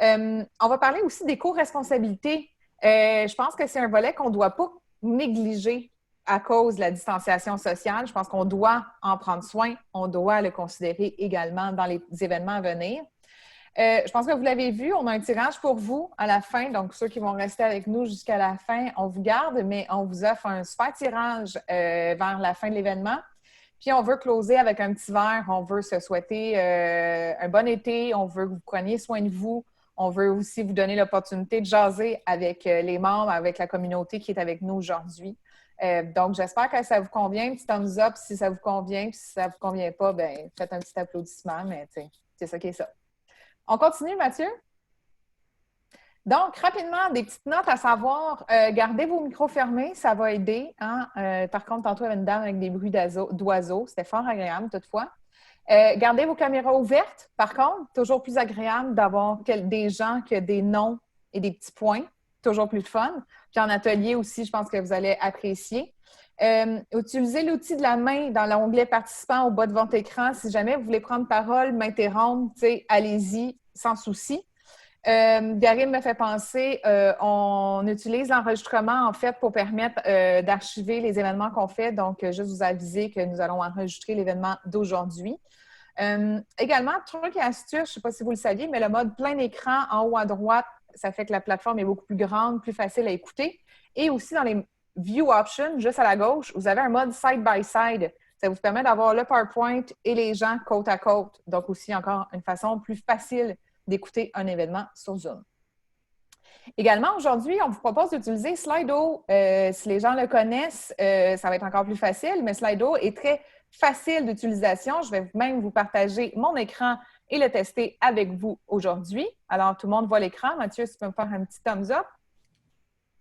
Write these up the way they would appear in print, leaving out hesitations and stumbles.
On va parler aussi d'éco-responsabilité. Je pense que c'est un volet qu'on ne doit pas négliger à cause de la distanciation sociale. Je pense qu'on doit en prendre soin. On doit le considérer également dans les événements à venir. Je pense que vous l'avez vu, on a un tirage pour vous à la fin. Donc, ceux qui vont rester avec nous jusqu'à la fin, on vous garde, mais on vous offre un super tirage vers la fin de l'événement. Puis, on veut closer avec un petit verre. On veut se souhaiter un bon été. On veut que vous preniez soin de vous. On veut aussi vous donner l'opportunité de jaser avec les membres, avec la communauté qui est avec nous aujourd'hui. Donc, j'espère que ça vous convient. Petit thumbs up si ça vous convient. Puis, si ça ne vous convient pas, bien, faites un petit applaudissement. Mais, c'est ça qui est ça. On continue, Mathieu? Donc, rapidement, des petites notes à savoir. Gardez vos micros fermés, ça va aider. Hein? Par contre, tantôt, il y avait une dame avec des bruits d'oiseaux. C'était fort agréable, toutefois. Gardez vos caméras ouvertes. Par contre, toujours plus agréable d'avoir des gens que des noms et des petits points. Toujours plus de fun. Puis en atelier aussi, je pense que vous allez apprécier. Utilisez l'outil de la main dans l'onglet participant au bas de votre écran. Si jamais vous voulez prendre parole, m'interrompre, allez-y, sans souci. Gary me fait penser, on utilise l'enregistrement en fait pour permettre d'archiver les événements qu'on fait. Donc, juste vous aviser que nous allons enregistrer l'événement d'aujourd'hui. Également, truc et astuce, je ne sais pas si vous le saviez, mais le mode plein écran en haut à droite, ça fait que la plateforme est beaucoup plus grande, plus facile à écouter. Et aussi dans les View Options, juste à la gauche, vous avez un mode side-by-side. Ça vous permet d'avoir le PowerPoint et les gens côte à côte. Donc aussi, encore une façon plus facile d'écouter un événement sur Zoom. Également, aujourd'hui, on vous propose d'utiliser Slido. Si les gens le connaissent, ça va être encore plus facile, mais Slido est très facile d'utilisation. Je vais même vous partager mon écran et le tester avec vous aujourd'hui. Alors, tout le monde voit l'écran. Mathieu, si tu peux me faire un petit thumbs up.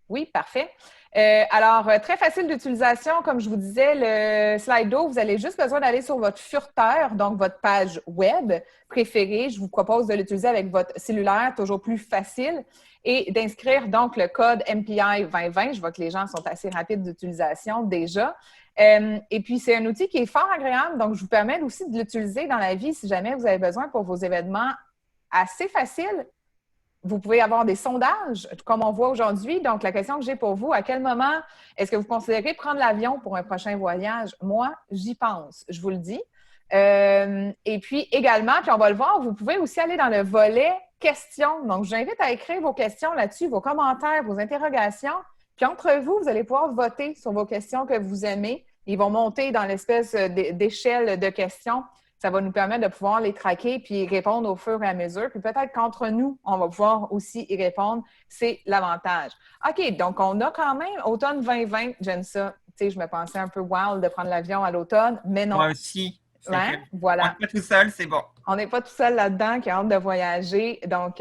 Oui, parfait. Alors, très facile d'utilisation. Comme je vous disais, le Slido, vous avez juste besoin d'aller sur votre furteur, donc votre page web préférée. Je vous propose de l'utiliser avec votre cellulaire, toujours plus facile, et d'inscrire donc le code MPI 2020. Je vois que les gens sont assez rapides d'utilisation déjà. Et puis, c'est un outil qui est fort agréable, donc je vous permets aussi de l'utiliser dans la vie si jamais vous avez besoin pour vos événements assez faciles. Vous pouvez avoir des sondages, comme on voit aujourd'hui. Donc, la question que j'ai pour vous, à quel moment est-ce que vous considérez prendre l'avion pour un prochain voyage? Moi, j'y pense, je vous le dis. Et puis, également, puis on va le voir, vous pouvez aussi aller dans le volet questions. Donc, je vous invite à écrire vos questions là-dessus, vos commentaires, vos interrogations. Puis, entre vous, vous allez pouvoir voter sur vos questions que vous aimez. Ils vont monter dans l'espèce d'échelle de questions. Ça va nous permettre de pouvoir les traquer puis y répondre au fur et à mesure. Puis peut-être qu'entre nous, on va pouvoir aussi y répondre. C'est l'avantage. OK, donc on a quand même automne 2020. J'aime ça. Tu sais, je me pensais un peu wild de prendre l'avion à l'automne, mais non. Moi aussi. Hein? On Voilà. n'est pas tout seul, c'est bon. On n'est pas tout seul là-dedans qui a hâte de voyager. Donc,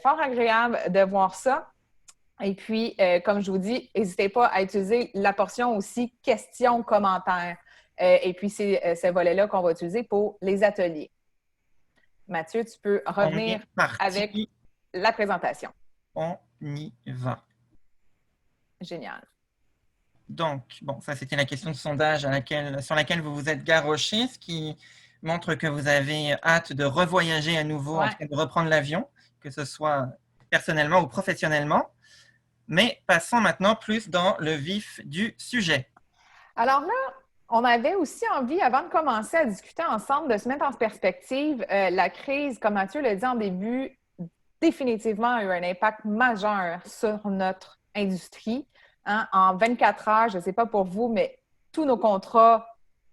fort agréable de voir ça. Et puis, comme je vous dis, n'hésitez pas à utiliser la portion aussi questions, commentaires. Et puis, c'est ce volet-là qu'on va utiliser pour les ateliers. Mathieu, tu peux On revenir est avec parti. la présentation. On y va. Génial. Donc, bon, ça c'était la question de sondage sur laquelle vous vous êtes garroché, ce qui montre que vous avez hâte de revoyager à nouveau, en tout cas de reprendre l'avion, que ce soit personnellement ou professionnellement. Mais passons maintenant plus dans le vif du sujet. Alors là, on avait aussi envie, avant de commencer à discuter ensemble, de se mettre en perspective. La crise, comme Mathieu l'a dit en début, définitivement a eu un impact majeur sur notre industrie. Hein? En 24 heures, je ne sais pas pour vous, mais tous nos contrats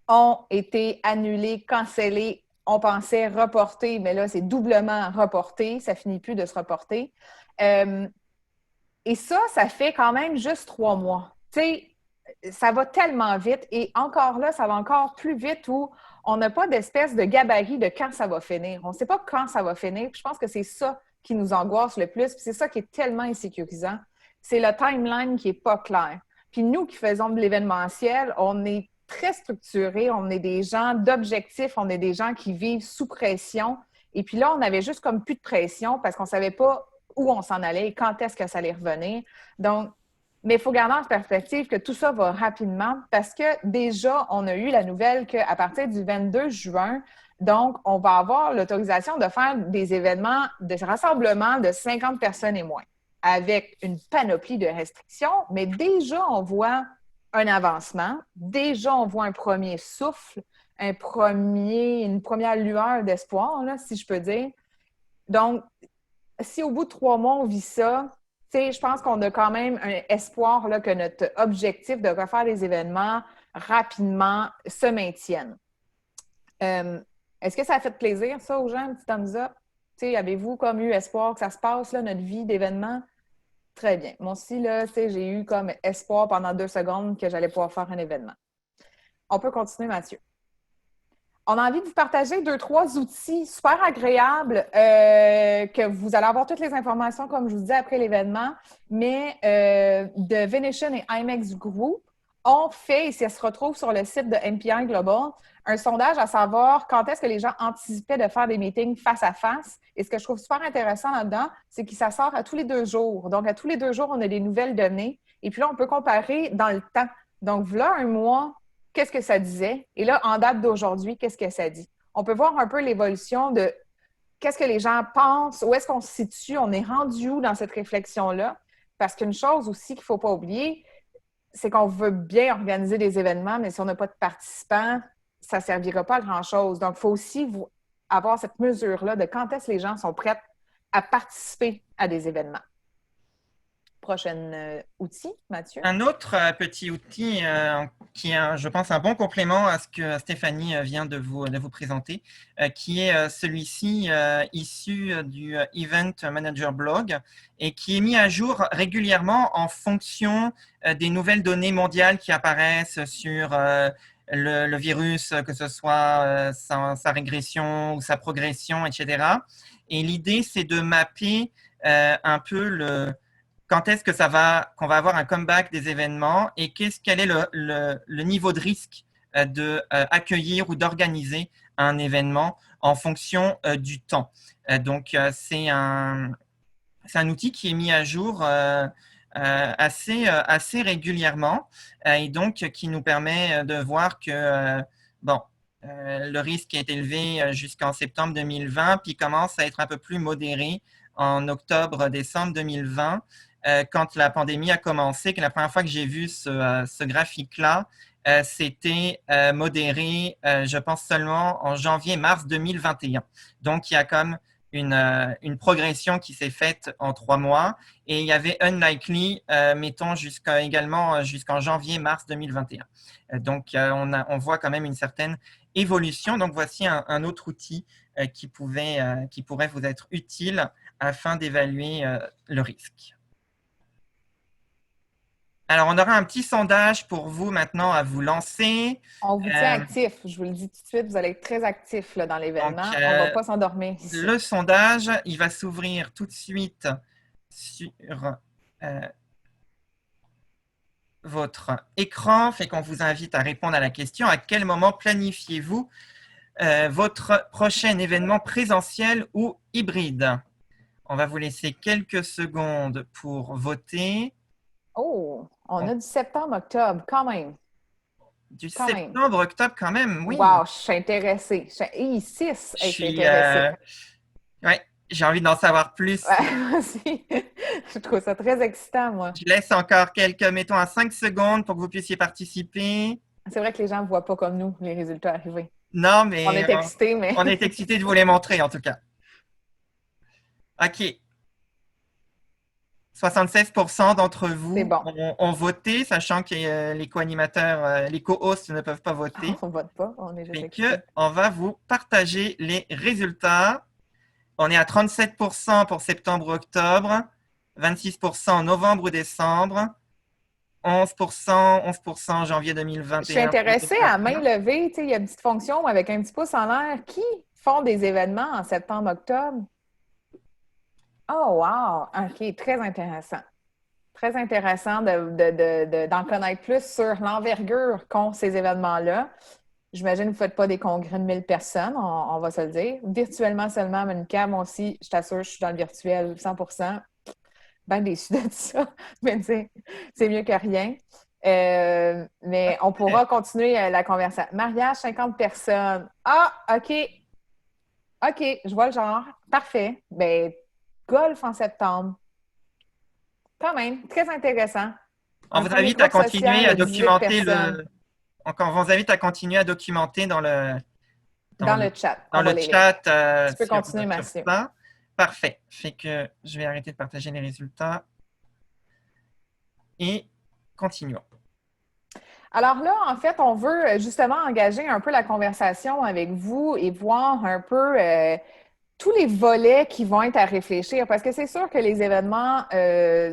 ont été annulés, cancellés. On pensait reporter, mais là, c'est doublement reporté. Ça finit plus de se reporter. Et ça fait quand même juste 3 mois. Tu sais, ça va tellement vite et encore là, ça va encore plus vite où on n'a pas d'espèce de gabarit de quand ça va finir. On ne sait pas quand ça va finir. Puis je pense que c'est ça qui nous angoisse le plus. Puis c'est ça qui est tellement insécurisant. C'est le timeline qui n'est pas clair. Puis nous qui faisons de l'événementiel, on est très structurés, on est des gens d'objectifs, on est des gens qui vivent sous pression. Et puis là, on avait juste comme plus de pression parce qu'on ne savait pas où on s'en allait et quand est-ce que ça allait revenir. Donc, Mais il faut garder en perspective que tout ça va rapidement parce que déjà, on a eu la nouvelle qu'à partir du 22 juin, donc, on va avoir l'autorisation de faire des événements de rassemblement de 50 personnes et moins, avec une panoplie de restrictions, mais déjà, on voit un avancement. Déjà, on voit un premier souffle, une première lueur d'espoir, là, si je peux dire. Donc, si au bout de 3 mois, on vit ça, je pense qu'on a quand même un espoir là, que notre objectif de refaire des événements rapidement se maintienne. Est-ce que ça a fait plaisir, ça, aux gens, un petit thumbs up? Avez-vous comme eu espoir que ça se passe, là, notre vie d'événement? Très bien. Moi aussi, là, j'ai eu comme espoir pendant 2 secondes que j'allais pouvoir faire un événement. On peut continuer, Mathieu. On a envie de vous partager 2-3 outils super agréables que vous allez avoir toutes les informations, comme je vous dis, après l'événement, mais de Venetian et IMEX Group ont fait, et ça se retrouve sur le site de MPI Global, un sondage à savoir quand est-ce que les gens anticipaient de faire des meetings face à face. Et ce que je trouve super intéressant là-dedans, c'est que ça sort à tous les 2 jours. Donc, à tous les 2 jours, on a des nouvelles données. Et puis là, on peut comparer dans le temps. Donc, voilà un mois, qu'est-ce que ça disait? Et là, en date d'aujourd'hui, qu'est-ce que ça dit? On peut voir un peu l'évolution de qu'est-ce que les gens pensent, où est-ce qu'on se situe, on est rendu où dans cette réflexion-là? Parce qu'une chose aussi qu'il ne faut pas oublier, c'est qu'on veut bien organiser des événements, mais si on n'a pas de participants, ça ne servira pas à grand-chose. Donc, il faut aussi avoir cette mesure-là de quand est-ce que les gens sont prêts à participer à des événements. Prochain outil, Mathieu. Un autre petit outil qui est, je pense, un bon complément à ce que Stéphanie vient de vous présenter, qui est celui-ci issu du Event Manager Blog et qui est mis à jour régulièrement en fonction des nouvelles données mondiales qui apparaissent sur le virus, que ce soit sa régression ou sa progression, etc. Et l'idée, c'est de mapper un peu quand est-ce qu'on va avoir un comeback des événements et quel est le niveau de risque de accueillir ou d'organiser un événement en fonction du temps. Donc, c'est un outil qui est mis à jour assez régulièrement et donc qui nous permet de voir que le risque est élevé jusqu'en septembre 2020 puis commence à être un peu plus modéré en octobre-décembre 2020 quand la pandémie a commencé, que la première fois que j'ai vu ce graphique-là, c'était modéré, je pense seulement en janvier-mars 2021. Donc, il y a comme une progression qui s'est faite en 3 mois et il y avait unlikely, mettons, également jusqu'en janvier-mars 2021. Donc, on voit quand même une certaine évolution. Donc, voici un autre outil qui pourrait vous être utile afin d'évaluer le risque. Alors, on aura un petit sondage pour vous maintenant à vous lancer. On vous tient actif. Je vous le dis tout de suite, vous allez être très actif là, dans l'événement. On ne va pas s'endormir ici. Le sondage, il va s'ouvrir tout de suite sur votre écran. Fait qu'on vous invite à répondre à la question: à quel moment planifiez-vous votre prochain événement présentiel ou hybride? On va vous laisser quelques secondes pour voter. Oh, on a du septembre-octobre, quand même. Du septembre-octobre, quand même, oui. Wow, je suis intéressée. 6, je suis intéressée. Oui, j'ai envie d'en savoir plus. Ouais, moi aussi. Je trouve ça très excitant, moi. Je laisse encore mettons, à 5 secondes pour que vous puissiez participer. C'est vrai que les gens ne voient pas comme nous les résultats arriver. Non, mais on est excités, mais... on est excités de vous les montrer, en tout cas. OK. 76% d'entre vous ont voté, sachant que les co-animateurs, les co-hosts ne peuvent pas voter. On ne vote pas, on est juste excités. On va vous partager les résultats. On est à 37% pour septembre-octobre, 26% en novembre ou décembre, 11% janvier 2021. Je suis intéressée à main levée. Il y a une petite fonction avec un petit pouce en l'air. Qui font des événements en septembre-octobre? Oh, wow! OK, très intéressant. Très intéressant d'en connaître plus sur l'envergure qu'ont ces événements-là. J'imagine que vous ne faites pas des congrès de 1000 personnes, on va se le dire. Virtuellement seulement, Monica, moi aussi, je t'assure, je suis dans le virtuel 100%. bien déçue de ça. Mais tu sais, c'est mieux que rien. Mais on pourra continuer la conversation. Mariage, 50 personnes. Ah, OK. OK, je vois le genre. Parfait. Ben, golf en septembre. Quand même, très intéressant. On Un vous premier invite à groupe continuer social à de 18 documenter personnes Encore, on vous invite à continuer à documenter dans dans le, le chat. dans On va le les lire. chat Tu peux continuer, sur Mathieu. ça. Parfait. Fait que je vais arrêter de partager les résultats et continuons. Alors là, en fait, on veut justement engager un peu la conversation avec vous et voir un peu tous les volets qui vont être à réfléchir. Parce que c'est sûr que les événements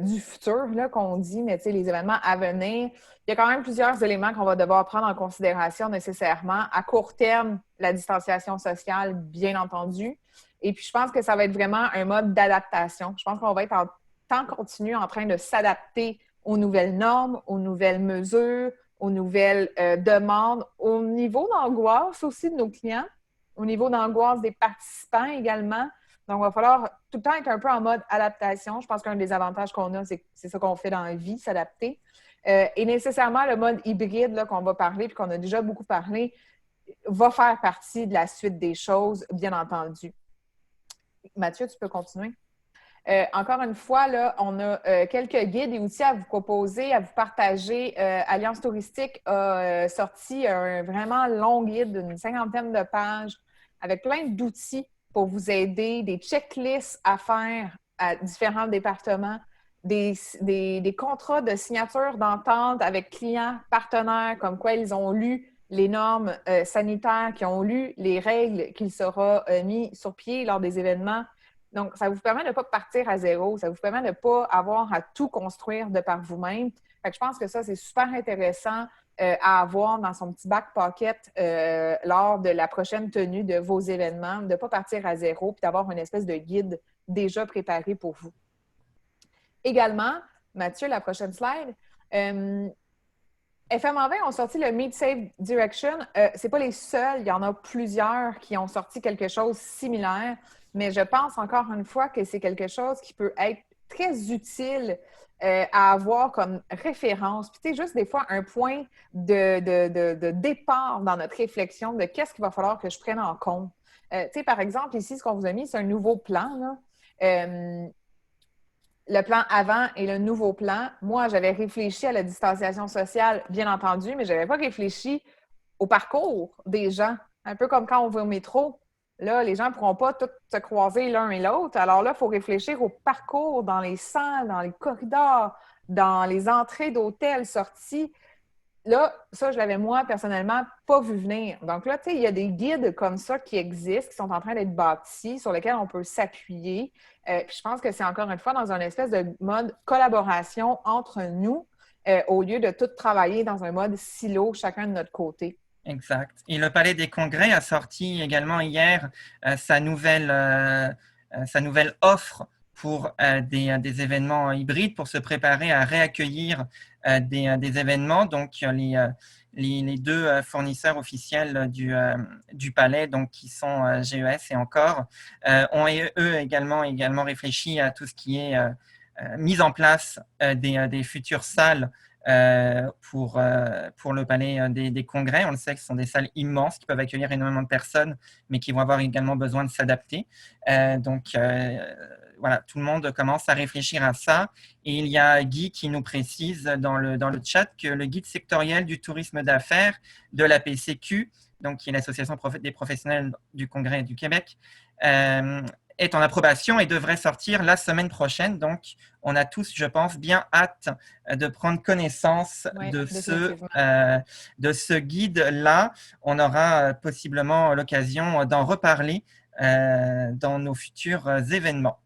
du futur, là, qu'on dit, mais tu sais, les événements à venir, il y a quand même plusieurs éléments qu'on va devoir prendre en considération nécessairement. À court terme, la distanciation sociale, bien entendu. Et puis, je pense que ça va être vraiment un mode d'adaptation. Je pense qu'on va être en temps continu en train de s'adapter aux nouvelles normes, aux nouvelles mesures, aux nouvelles demandes, au niveau d'angoisse aussi de nos clients, au niveau d'angoisse des participants également. Donc, il va falloir tout le temps être un peu en mode adaptation. Je pense qu'un des avantages qu'on a, c'est ça qu'on fait dans la vie, s'adapter. Et nécessairement, le mode hybride là, qu'on va parler, puis qu'on a déjà beaucoup parlé, va faire partie de la suite des choses, bien entendu. Mathieu, tu peux continuer. Encore une fois, là, on a quelques guides et outils à vous proposer, à vous partager. Alliance touristique a sorti un vraiment long guide d'une 50aine de pages avec plein d'outils pour vous aider, des checklists à faire à différents départements, des contrats de signature d'entente avec clients, partenaires, comme quoi ils ont lu les normes sanitaires, qui ont lu les règles qu'il sera mis sur pied lors des événements. Donc, ça vous permet de ne pas partir à zéro. Ça vous permet de ne pas avoir à tout construire de par vous-même. Fait que je pense que ça, c'est super intéressant à avoir dans son petit back pocket lors de la prochaine tenue de vos événements, de ne pas partir à zéro puis d'avoir une espèce de guide déjà préparé pour vous. Également, Mathieu, la prochaine slide. FM20 ont sorti le Meet Safe Direction. Ce n'est pas les seuls, il y en a plusieurs qui ont sorti quelque chose de similaire, mais je pense encore une fois que c'est quelque chose qui peut être très utile à avoir comme référence. Puis, tu sais, juste des fois, un point de départ dans notre réflexion de qu'est-ce qu'il va falloir que je prenne en compte. Tu sais, par exemple, ici, ce qu'on vous a mis, c'est un nouveau plan, là. Le plan avant et le nouveau plan, moi, j'avais réfléchi à la distanciation sociale, bien entendu, mais je n'avais pas réfléchi au parcours des gens. Un peu comme quand on va au métro. Là, les gens ne pourront pas tous se croiser l'un et l'autre. Alors là, il faut réfléchir au parcours dans les salles, dans les corridors, dans les entrées d'hôtels, sorties. Là, ça, je l'avais, moi, personnellement, pas vu venir. Donc là, tu sais, il y a des guides comme ça qui existent, qui sont en train d'être bâtis, sur lesquels on peut s'appuyer. Puis je pense que c'est encore une fois dans un espèce de mode collaboration entre nous, au lieu de tout travailler dans un mode silo, chacun de notre côté. Exact. Et le Palais des Congrès a sorti également hier sa nouvelle offre pour des événements hybrides pour se préparer à réaccueillir des événements. Donc, les deux fournisseurs officiels du Palais, donc, qui sont GES et Encore, ont eux également réfléchi à tout ce qui est mise en place des futures salles pour le Palais des Congrès. On le sait que ce sont des salles immenses qui peuvent accueillir énormément de personnes, mais qui vont avoir également besoin de s'adapter. Voilà, tout le monde commence à réfléchir à ça. Et il y a Guy qui nous précise dans le chat que le guide sectoriel du tourisme d'affaires de la PCQ, donc qui est l'Association des professionnels du Congrès du Québec, est en approbation et devrait sortir la semaine prochaine. Donc, on a tous, je pense, bien hâte de prendre connaissance de ce guide-là. On aura possiblement l'occasion d'en reparler dans nos futurs événements.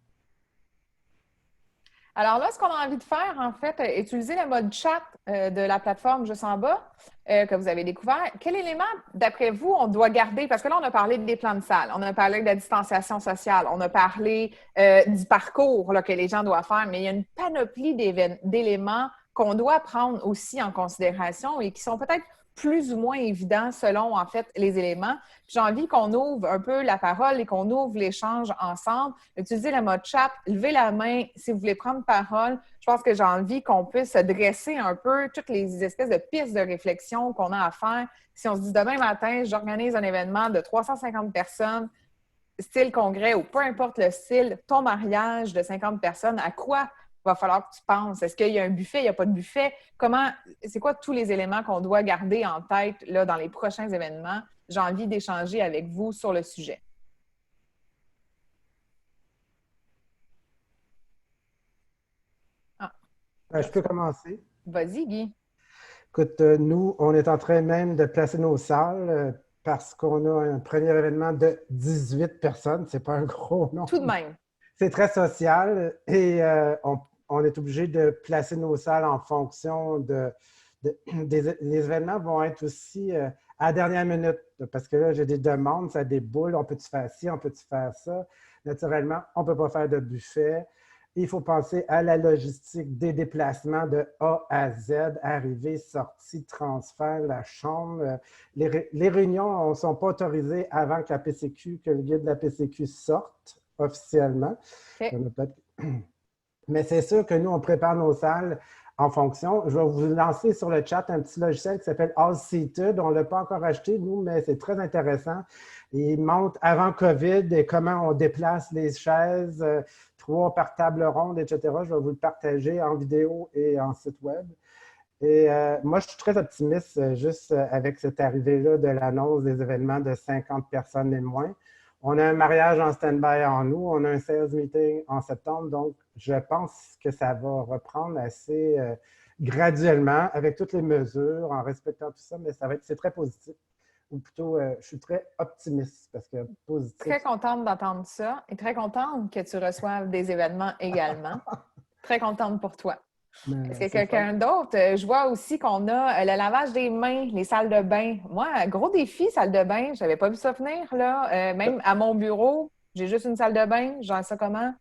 Alors là, ce qu'on a envie de faire, en fait, utiliser le mode chat de la plateforme juste en bas que vous avez découvert. Quel élément, d'après vous, on doit garder? Parce que là, on a parlé des plans de salle, on a parlé de la distanciation sociale, on a parlé du parcours là, que les gens doivent faire, mais il y a une panoplie d'éléments qu'on doit prendre aussi en considération et qui sont peut-être plus ou moins évident selon, en fait, les éléments. J'ai envie qu'on ouvre un peu la parole et qu'on ouvre l'échange ensemble. Utilisez le mode chat, levez la main si vous voulez prendre parole. Je pense que j'ai envie qu'on puisse dresser un peu toutes les espèces de pistes de réflexion qu'on a à faire. Si on se dit demain matin, j'organise un événement de 350 personnes, style congrès ou peu importe le style, ton mariage de 50 personnes, à quoi va falloir que tu penses? Est-ce qu'il y a un buffet? Il n'y a pas de buffet? C'est quoi tous les éléments qu'on doit garder en tête là, dans les prochains événements? J'ai envie d'échanger avec vous sur le sujet. Ah. Je peux commencer? Vas-y, Guy. Écoute, nous, on est en train même de placer nos salles parce qu'on a un premier événement de 18 personnes. C'est pas un gros nombre. Tout de même. C'est très social et on est obligé de placer nos salles en fonction les événements vont être aussi à la dernière minute parce que là, j'ai des demandes, ça déboule. On peut-tu faire ci, on peut-tu faire ça? Naturellement, on ne peut pas faire de buffet. Il faut penser à la logistique des déplacements de A à Z, arrivée, sortie, transfert, la chambre. Les réunions ne sont pas autorisées avant que le guide de la PCQ sorte officiellement. Okay. Mais c'est sûr que nous, on prépare nos salles en fonction. Je vais vous lancer sur le chat un petit logiciel qui s'appelle All Seated. On ne l'a pas encore acheté, nous, mais c'est très intéressant. Il montre avant COVID et comment on déplace les chaises, 3 par table ronde, etc. Je vais vous le partager en vidéo et en site web. Et moi, je suis très optimiste juste avec cette arrivée-là de l'annonce des événements de 50 personnes et moins. On a un mariage en stand-by en nous, on a un sales meeting en septembre, donc je pense que ça va reprendre assez graduellement avec toutes les mesures, en respectant tout ça, mais c'est très positif. Ou plutôt, je suis très optimiste parce que positif. Très contente d'entendre ça et très contente que tu reçoives des événements également. Très contente pour toi. Est-ce que quelqu'un d'autre? Je vois aussi qu'on a le lavage des mains, les salles de bain. Moi, gros défi, salle de bain. Je n'avais pas vu ça venir, là. Même à mon bureau, j'ai juste une salle de bain. Genre ça comment?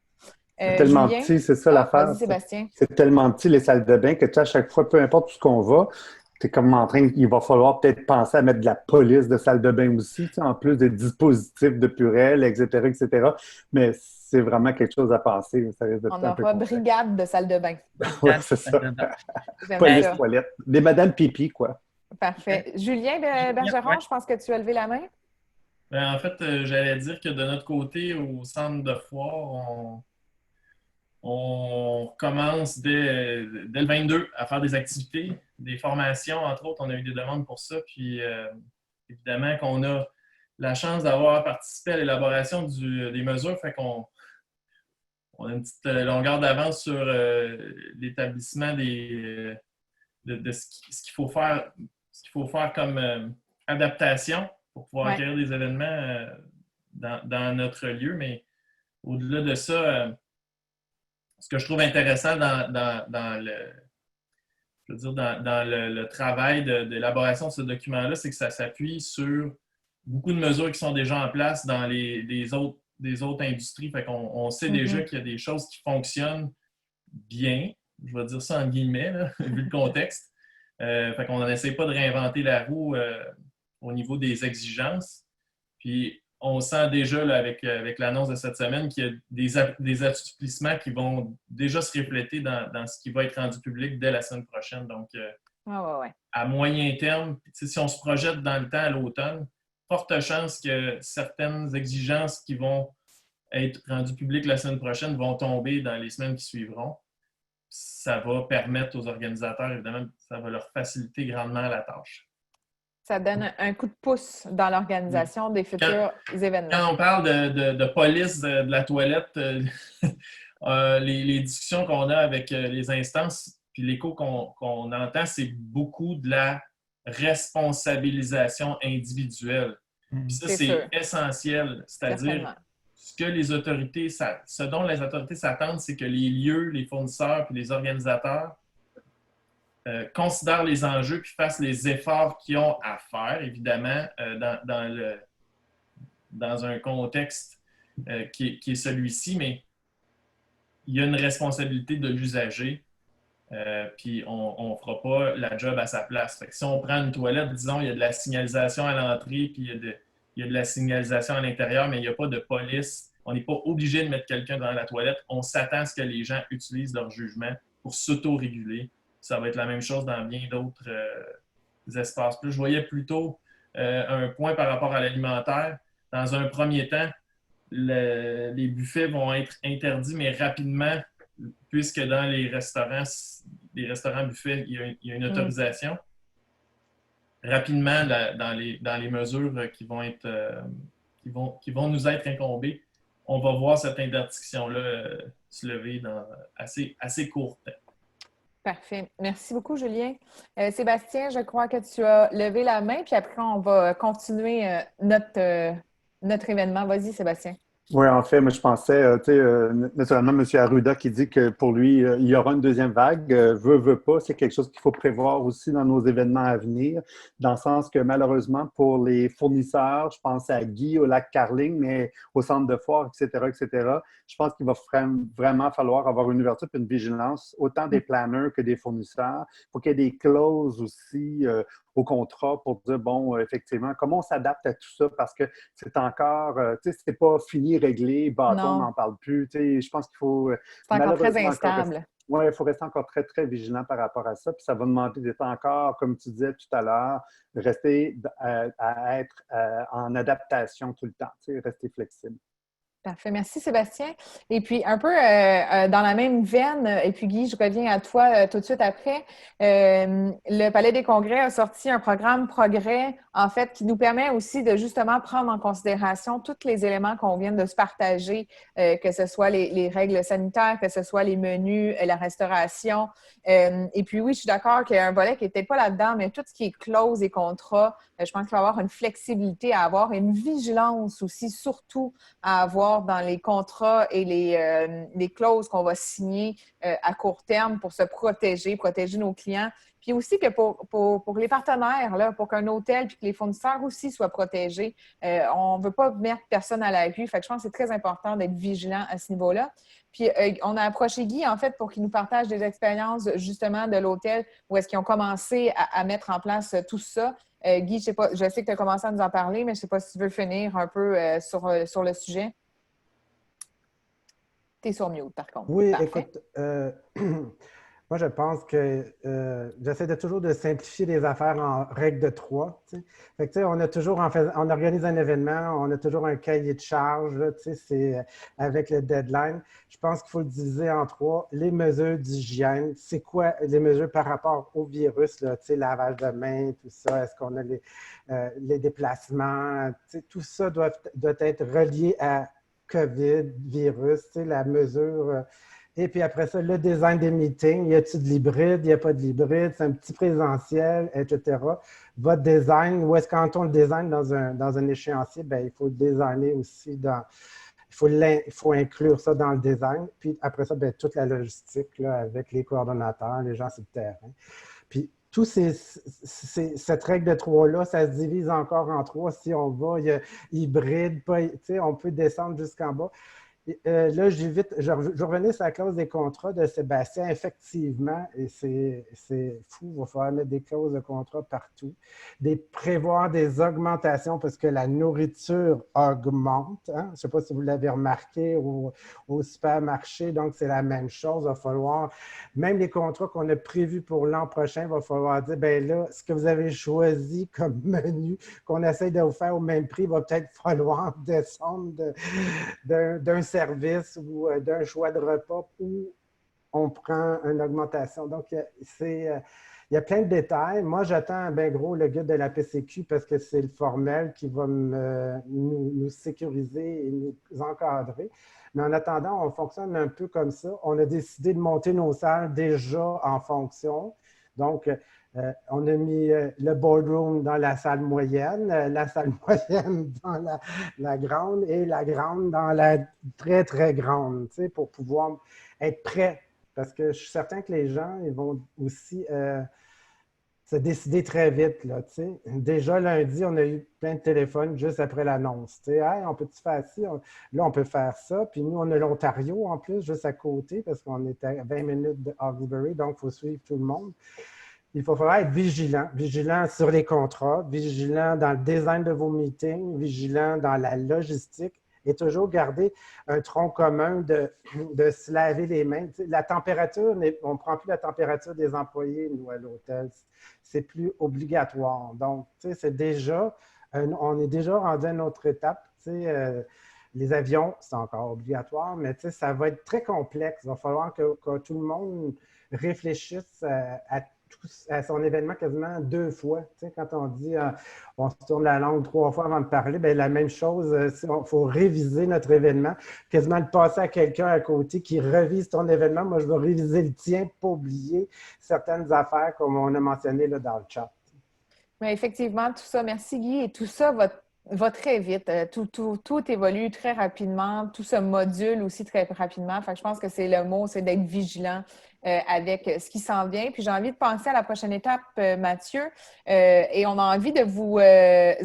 C'est tellement Julien? petit, c'est ça l'affaire. Vas-y, Sébastien. C'est tellement petit, les salles de bain, que tu sais, à chaque fois, peu importe où ce qu'on va, tu es comme en train, il va falloir peut-être penser à mettre de la police de salle de bain aussi, tu sais, en plus des dispositifs de purelle, etc., etc. Mais c'est vraiment quelque chose à penser. Ça risque On aura brigade de salle de bain. Oui, c'est ça. Police, toilette. Des Madame Pipi, quoi. Parfait. Julien de Bergeron, je pense que tu as levé la main. En fait, j'allais dire que de notre côté, au centre de foire, on commence dès le 22 à faire des activités, des formations, entre autres. On a eu des demandes pour ça. Puis, évidemment, qu'on a la chance d'avoir participé à l'élaboration des mesures. Fait qu'on a une petite longueur d'avance sur l'établissement de ce qu'il faut faire comme adaptation pour pouvoir accueillir des événements dans notre lieu. Mais au-delà de ça, ce que je trouve intéressant dans le travail d'élaboration de ce document-là, c'est que ça s'appuie sur beaucoup de mesures qui sont déjà en place dans des autres industries. Fait qu'on sait déjà qu'il y a des choses qui fonctionnent bien. Je vais dire ça en guillemets, là, vu le contexte. Fait qu'on n'essaie pas de réinventer la roue au niveau des exigences. Puis, on sent déjà là, avec l'annonce de cette semaine qu'il y a des assouplissements qui vont déjà se refléter dans ce qui va être rendu public dès la semaine prochaine. Donc, à moyen terme, si on se projette dans le temps à l'automne, forte chance que certaines exigences qui vont être rendues publiques la semaine prochaine vont tomber dans les semaines qui suivront. Ça va permettre aux organisateurs, évidemment, ça va leur faciliter grandement la tâche. Ça donne un coup de pouce dans l'organisation des futurs événements. Quand on parle de police de la toilette, les discussions qu'on a avec les instances puis l'écho qu'on entend, c'est beaucoup de la responsabilisation individuelle. Puis ça, c'est essentiel. C'est-à-dire, ce dont les autorités s'attendent, c'est que les lieux, les fournisseurs puis les organisateurs considèrent les enjeux puis fassent les efforts qu'ils ont à faire, évidemment, dans un contexte qui est celui-ci, mais il y a une responsabilité de l'usager puis on ne fera pas la job à sa place. Fait que si on prend une toilette, disons, il y a de la signalisation à l'entrée, puis il y a de la signalisation à l'intérieur, mais il n'y a pas de police. On n'est pas obligé de mettre quelqu'un dans la toilette. On s'attend à ce que les gens utilisent leur jugement pour s'auto-réguler. Ça va être la même chose dans bien d'autres espaces. Puis je voyais plutôt un point par rapport à l'alimentaire. Dans un premier temps, les buffets vont être interdits, mais rapidement, puisque dans les restaurants buffets, il y a une autorisation. Rapidement, dans les mesures qui vont nous être incombées, on va voir cette interdiction-là se lever dans assez court temps. Parfait. Merci beaucoup, Julien. Sébastien, je crois que tu as levé la main, puis après, on va continuer notre événement. Vas-y, Sébastien. Oui, en fait, moi, je pensais, naturellement, M. Arruda qui dit que pour lui, il y aura une deuxième vague. Veut pas, c'est quelque chose qu'il faut prévoir aussi dans nos événements à venir, dans le sens que malheureusement, pour les fournisseurs, je pense à Guy au lac Carling, mais au centre de foire, etc., je pense qu'il va vraiment falloir avoir une ouverture et une vigilance, autant des planners que des fournisseurs, pour qu'il y ait des clauses aussi au contrat pour dire, bon, effectivement, comment on s'adapte à tout ça, parce que c'est encore, tu sais, c'est pas fini, réglé, bâton, on n'en parle plus. Tu sais, je pense qu'il faut... C'est encore très instable. Oui, il faut rester encore très, très vigilant par rapport à ça. Puis ça va demander d'être encore, comme tu disais tout à l'heure, rester à être en adaptation tout le temps, tu sais, rester flexible. Parfait. Merci, Sébastien. Et puis, un peu dans la même veine, et puis Guy, je reviens à toi tout de suite après. Le Palais des Congrès a sorti un programme Progrès, en fait, qui nous permet aussi de justement prendre en considération tous les éléments qu'on vient de se partager, que ce soit les règles sanitaires, que ce soit les menus, la restauration. Et puis, oui, je suis d'accord qu'il y a un volet qui n'était pas là-dedans, mais tout ce qui est clauses et contrats, je pense qu'il va y avoir une flexibilité à avoir et une vigilance aussi, surtout à avoir dans les contrats et les clauses qu'on va signer à court terme pour se protéger nos clients. Puis aussi que pour les partenaires, là, pour qu'un hôtel puis que les fournisseurs aussi soient protégés, on ne veut pas mettre personne à la rue. Fait que je pense que c'est très important d'être vigilant à ce niveau-là. Puis on a approché Guy, en fait, pour qu'il nous partage des expériences justement de l'hôtel où est-ce qu'ils ont commencé à mettre en place tout ça. Guy, je sais que tu as commencé à nous en parler, mais je ne sais pas si tu veux finir un peu sur le sujet. Tu es sur mute, par contre. Oui, parfait. Écoute, moi, je pense que j'essaie toujours de simplifier les affaires en règle de 3. Fait que, tu sais, on organise un événement, on a toujours un cahier de charge, c'est avec le deadline. Je pense qu'il faut le diviser en 3. Les mesures d'hygiène, c'est quoi les mesures par rapport au virus, là, lavage de mains, tout ça, est-ce qu'on a les déplacements, tout ça doit être relié à COVID, virus, la mesure. Et puis après ça, le design des meetings, y a-t-il de l'hybride, il n'y a pas de l'hybride, c'est un petit présentiel, etc. Votre design, où est-ce quand on le design dans un échéancier, bien, il faut le designer aussi il faut inclure ça dans le design. Puis après ça, bien, toute la logistique là, avec les coordonnateurs, les gens sur le terrain. Puis cette règle de 3-là, ça se divise encore en 3. Si on va, il y a hybride, on peut descendre jusqu'en bas. Là, je revenais sur la clause des contrats de Sébastien. Effectivement, et c'est fou, il va falloir mettre des clauses de contrat partout. Prévoir des augmentations parce que la nourriture augmente. Hein? Je ne sais pas si vous l'avez remarqué au supermarché, donc c'est la même chose. Il va falloir, même les contrats qu'on a prévus pour l'an prochain, il va falloir dire, bien là, ce que vous avez choisi comme menu, qu'on essaie de vous faire au même prix, il va peut-être falloir descendre d'un service ou d'un choix de repas où on prend une augmentation. Donc, il y a plein de détails. Moi, j'attends bien gros le guide de la PCQ parce que c'est le formel qui va nous sécuriser et nous encadrer. Mais en attendant, on fonctionne un peu comme ça. On a décidé de monter nos salles déjà en fonction. Donc, on a mis le boardroom dans la salle moyenne, la salle moyenne dans la grande et la grande dans la très, très grande, pour pouvoir être prêt. Parce que je suis certain que les gens, ils vont aussi se décider très vite, là, tu sais. Déjà, lundi, on a eu plein de téléphones juste après l'annonce. Tu sais, hey, on peut-tu faire ci? Là, on peut faire ça. Puis nous, on a l'Ontario, en plus, juste à côté, parce qu'on est à 20 minutes de Hawkesbury, donc il faut suivre tout le monde. Il faut falloir être vigilant sur les contrats, vigilant dans le design de vos meetings, vigilant dans la logistique et toujours garder un tronc commun de se laver les mains. Tu sais, la température, on ne prend plus la température des employés, nous, à l'hôtel. C'est plus obligatoire. Donc, tu sais, on est déjà rendu à une autre étape. Tu sais, les avions, c'est encore obligatoire, mais tu sais, ça va être très complexe. Il va falloir que tout le monde réfléchisse à son événement quasiment 2 fois. Tu sais, quand on dit on se tourne la langue 3 fois avant de parler, bien, la même chose, il faut réviser notre événement, quasiment le passer à quelqu'un à côté qui revise ton événement. Moi, je vais réviser le tien pour pas oublier certaines affaires comme on a mentionné là, dans le chat. Mais effectivement, tout ça, merci Guy, et tout ça va très vite. Tout évolue très rapidement. Tout se module aussi très rapidement. Fait que je pense que c'est le mot, c'est d'être vigilant avec ce qui s'en vient. Puis j'ai envie de penser à la prochaine étape, Mathieu, et on a envie de vous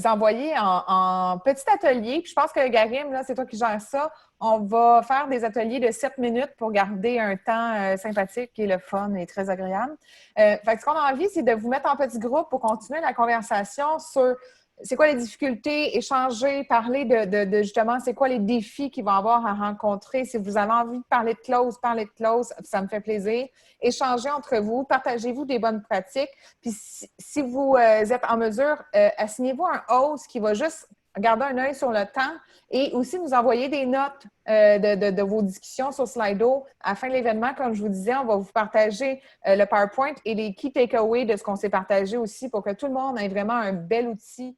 envoyer en petit atelier. Puis je pense que Garim, là, c'est toi qui gères ça. On va faire des ateliers de 7 minutes pour garder un temps sympathique et le fun et très agréable. Fait que ce qu'on a envie, c'est de vous mettre en petit groupe pour continuer la conversation sur c'est quoi les difficultés, échanger, parler de justement, c'est quoi les défis qu'il va y avoir à rencontrer. Si vous avez envie de parler de close, parlez de close, ça me fait plaisir. Échangez entre vous, partagez-vous des bonnes pratiques. Puis si vous êtes en mesure, assignez-vous un host qui va juste garder un œil sur le temps et aussi nous envoyer des notes de vos discussions sur Slido. À la fin de l'événement, comme je vous disais, on va vous partager le PowerPoint et les key takeaways de ce qu'on s'est partagé aussi pour que tout le monde ait vraiment un bel outil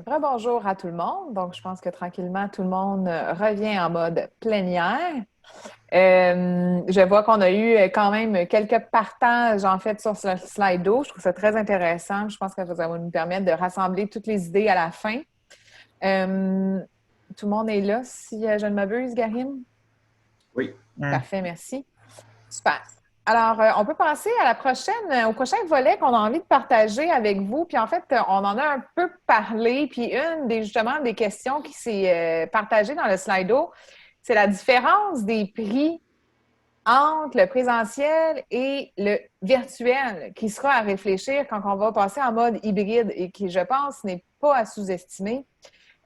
Rebonjour à tout le monde. Donc, je pense que tranquillement, tout le monde revient en mode plénière. Je vois qu'on a eu quand même quelques partages en fait sur ce Slido. Je trouve ça très intéressant. Je pense que ça va nous permettre de rassembler toutes les idées à la fin. Tout le monde est là, si je ne m'abuse, Garim? Oui. Parfait, merci. Super. Alors, on peut passer au prochain volet qu'on a envie de partager avec vous. Puis en fait, on en a un peu parlé. Puis justement des questions qui s'est partagée dans le Slido, c'est la différence des prix entre le présentiel et le virtuel qui sera à réfléchir quand on va passer en mode hybride et qui, je pense, n'est pas à sous-estimer.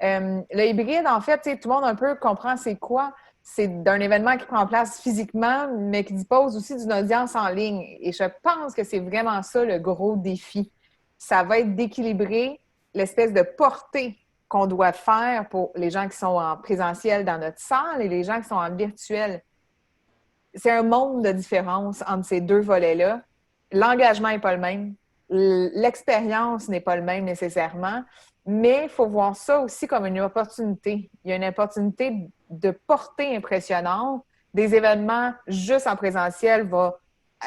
Le hybride, en fait, tout le monde un peu comprend c'est quoi. C'est d'un événement qui prend place physiquement, mais qui dispose aussi d'une audience en ligne. Et je pense que c'est vraiment ça le gros défi. Ça va être d'équilibrer l'espèce de portée qu'on doit faire pour les gens qui sont en présentiel dans notre salle et les gens qui sont en virtuel. C'est un monde de différence entre ces deux volets-là. L'engagement n'est pas le même. L'expérience n'est pas le même nécessairement. Mais il faut voir ça aussi comme une opportunité. Il y a une opportunité de portée impressionnante. Des événements juste en présentiel vont,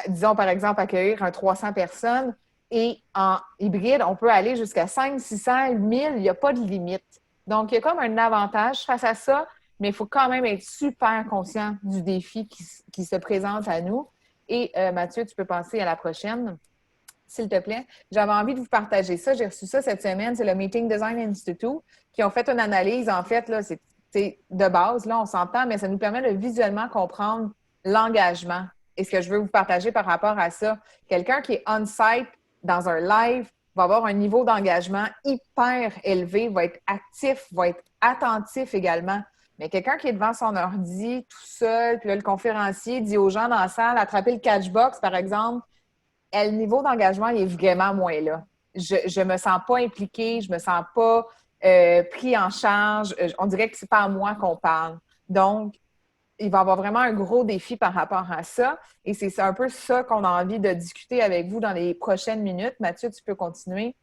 disons par exemple, accueillir 300 personnes et en hybride, on peut aller jusqu'à 500, 600, 1000, il n'y a pas de limite. Donc, il y a comme un avantage face à ça, mais il faut quand même être super conscient du défi qui se présente à nous. Et Mathieu, tu peux passer à la prochaine. S'il te plaît. J'avais envie de vous partager ça. J'ai reçu ça cette semaine. C'est le Meeting Design Institute qui ont fait une analyse. En fait, là, c'est de base, là, on s'entend, mais ça nous permet de visuellement comprendre l'engagement. Et ce que je veux vous partager par rapport à ça, quelqu'un qui est on-site dans un live va avoir un niveau d'engagement hyper élevé, va être actif, va être attentif également. Mais quelqu'un qui est devant son ordi, tout seul, puis là, le conférencier dit aux gens dans la salle, attrapez le catchbox, par exemple, le niveau d'engagement il est vraiment moins là. Je ne me sens pas impliquée, je ne me sens pas pris en charge. On dirait que ce n'est pas à moi qu'on parle. Donc, il va y avoir vraiment un gros défi par rapport à ça. Et c'est un peu ça qu'on a envie de discuter avec vous dans les prochaines minutes. Mathieu, tu peux continuer.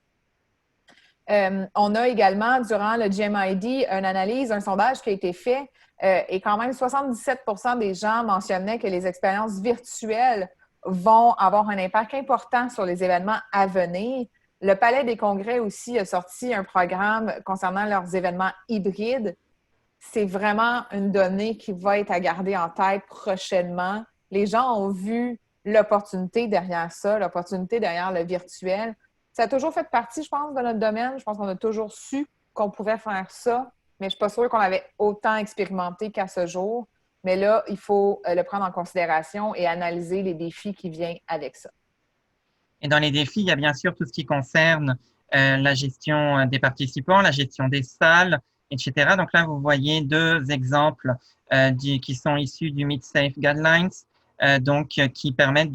On a également, durant le GMID, une analyse, un sondage qui a été fait et quand même 77% des gens mentionnaient que les expériences virtuelles vont avoir un impact important sur les événements à venir. Le Palais des Congrès aussi a sorti un programme concernant leurs événements hybrides. C'est vraiment une donnée qui va être à garder en tête prochainement. Les gens ont vu l'opportunité derrière ça, l'opportunité derrière le virtuel. Ça a toujours fait partie, je pense, de notre domaine. Je pense qu'on a toujours su qu'on pouvait faire ça, mais je ne suis pas sûre qu'on avait autant expérimenté qu'à ce jour. Mais là, il faut le prendre en considération et analyser les défis qui viennent avec ça. Et dans les défis, il y a bien sûr tout ce qui concerne la gestion des participants, la gestion des salles, etc. Donc là, vous voyez deux exemples qui sont issus du MidSafe Guidelines, qui permettent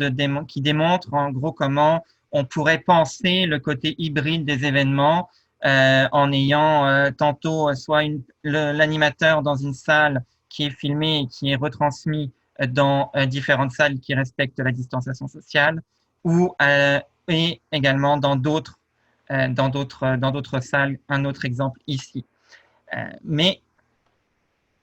qui démontrent en gros comment on pourrait penser le côté hybride des événements en ayant tantôt soit l'animateur dans une salle qui est filmé et qui est retransmis dans différentes salles qui respectent la distanciation sociale, et également dans d'autres salles, un autre exemple ici. Mais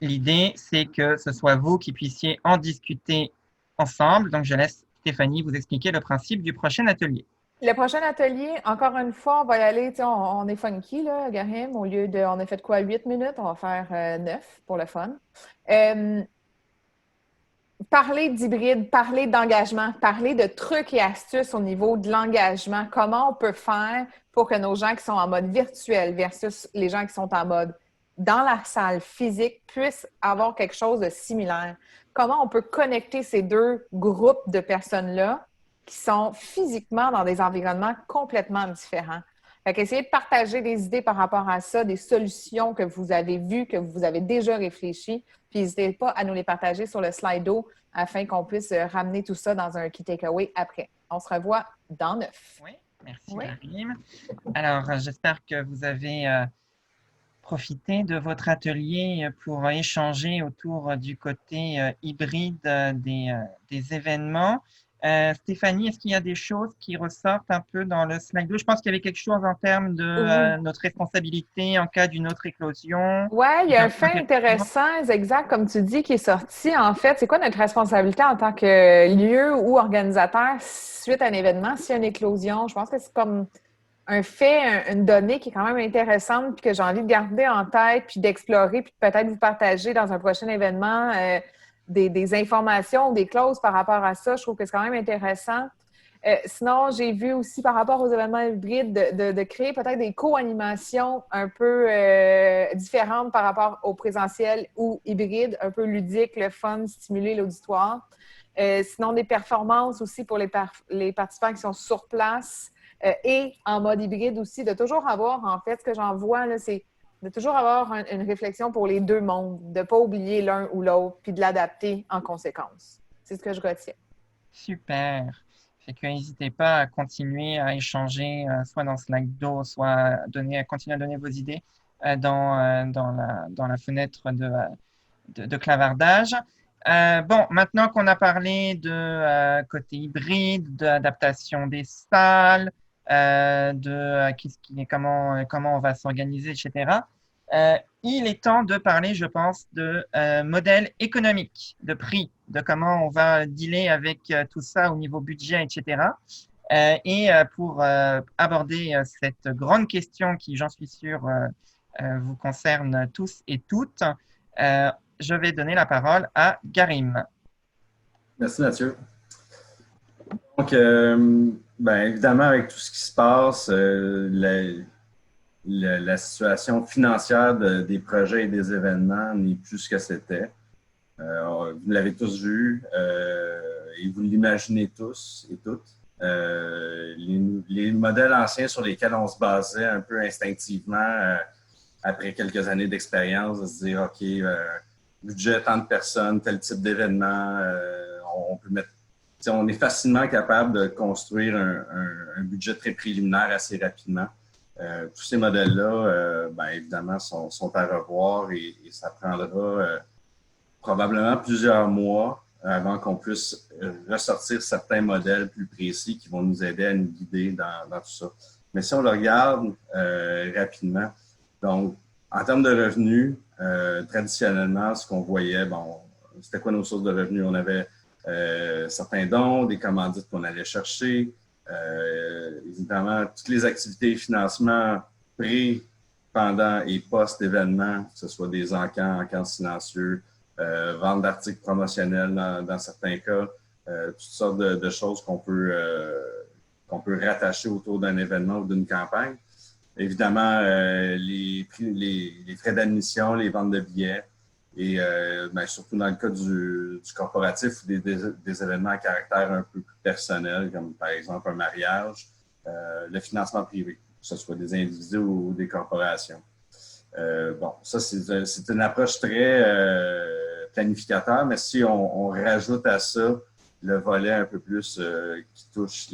l'idée, c'est que ce soit vous qui puissiez en discuter ensemble. Donc, je laisse Stéphanie vous expliquer le principe du prochain atelier. Le prochain atelier, encore une fois, on va y aller, on est funky, là, Garim. Au lieu de, on a fait quoi, 8 minutes, on va faire 9 pour le fun. Parler d'hybride, parler d'engagement, parler de trucs et astuces au niveau de l'engagement. Comment on peut faire pour que nos gens qui sont en mode virtuel versus les gens qui sont en mode dans la salle physique puissent avoir quelque chose de similaire. Comment on peut connecter ces deux groupes de personnes-là qui sont physiquement dans des environnements complètement différents. Fait qu'essayez de partager des idées par rapport à ça, des solutions que vous avez vues, que vous avez déjà réfléchies, puis n'hésitez pas à nous les partager sur le Slido afin qu'on puisse ramener tout ça dans un key takeaway après. On se revoit dans 9. Oui, merci Karim. Alors, j'espère que vous avez profité de votre atelier pour échanger autour du côté hybride des événements. Stéphanie, est-ce qu'il y a des choses qui ressortent un peu dans le Slido? Je pense qu'il y avait quelque chose en termes de notre responsabilité en cas d'une autre éclosion. Oui, il y a un fait intéressant, exact, comme tu dis, qui est sorti. En fait, c'est quoi notre responsabilité en tant que lieu ou organisateur suite à un événement, s'il y a une éclosion? Je pense que c'est comme un fait, une donnée qui est quand même intéressante puis que j'ai envie de garder en tête puis d'explorer puis peut-être vous partager dans un prochain événement des informations, des clauses par rapport à ça. Je trouve que c'est quand même intéressant. Sinon, j'ai vu aussi par rapport aux événements hybrides de créer peut-être des co-animations un peu différentes par rapport au présentiel ou hybride, un peu ludique, le fun, stimuler l'auditoire. Sinon, des performances aussi pour les participants qui sont sur place et en mode hybride aussi, de toujours avoir, en fait, ce que j'en vois, là, c'est de toujours avoir une réflexion pour les deux mondes, de ne pas oublier l'un ou l'autre, puis de l'adapter en conséquence. C'est ce que je retiens. Super. Fait que n'hésitez pas à continuer à échanger, soit dans Slido, soit continuer à donner vos idées dans la fenêtre de clavardage. Bon, maintenant qu'on a parlé de côté hybride, d'adaptation des salles, comment on va s'organiser, etc., il est temps de parler, je pense, de modèle économique, de prix, de comment on va dealer avec tout ça au niveau budget, etc. Pour aborder cette grande question qui, j'en suis sûr, vous concerne tous et toutes, je vais donner la parole à Garim. Merci Mathieu. Donc, évidemment, avec tout ce qui se passe, la situation financière des projets et des événements n'est plus ce que c'était. Vous l'avez tous vu et vous l'imaginez tous et toutes. Les modèles anciens sur lesquels on se basait un peu instinctivement après quelques années d'expérience, de se dire, OK, budget, tant de personnes, tel type d'événement, on peut mettre. On est facilement capable de construire un budget très préliminaire assez rapidement. Tous ces modèles-là, évidemment, sont à revoir et ça prendra probablement plusieurs mois avant qu'on puisse ressortir certains modèles plus précis qui vont nous aider à nous guider dans tout ça. Mais si on le regarde rapidement, donc, en termes de revenus, traditionnellement, ce qu'on voyait, c'était quoi nos sources de revenus? On avait certains dons, des commandites qu'on allait chercher, évidemment, toutes les activités et financements pré, pendant et post-événement, que ce soit des encans silencieux, vente d'articles promotionnels dans certains cas, toutes sortes de choses qu'on peut rattacher autour d'un événement ou d'une campagne. Évidemment, les frais d'admission, les ventes de billets et surtout dans le cas du corporatif ou des événements à caractère un peu plus personnel, comme par exemple un mariage, le financement privé, que ce soit des individus ou des corporations. Ça, c'est une approche très planificateur, mais si on rajoute à ça le volet un peu plus qui touche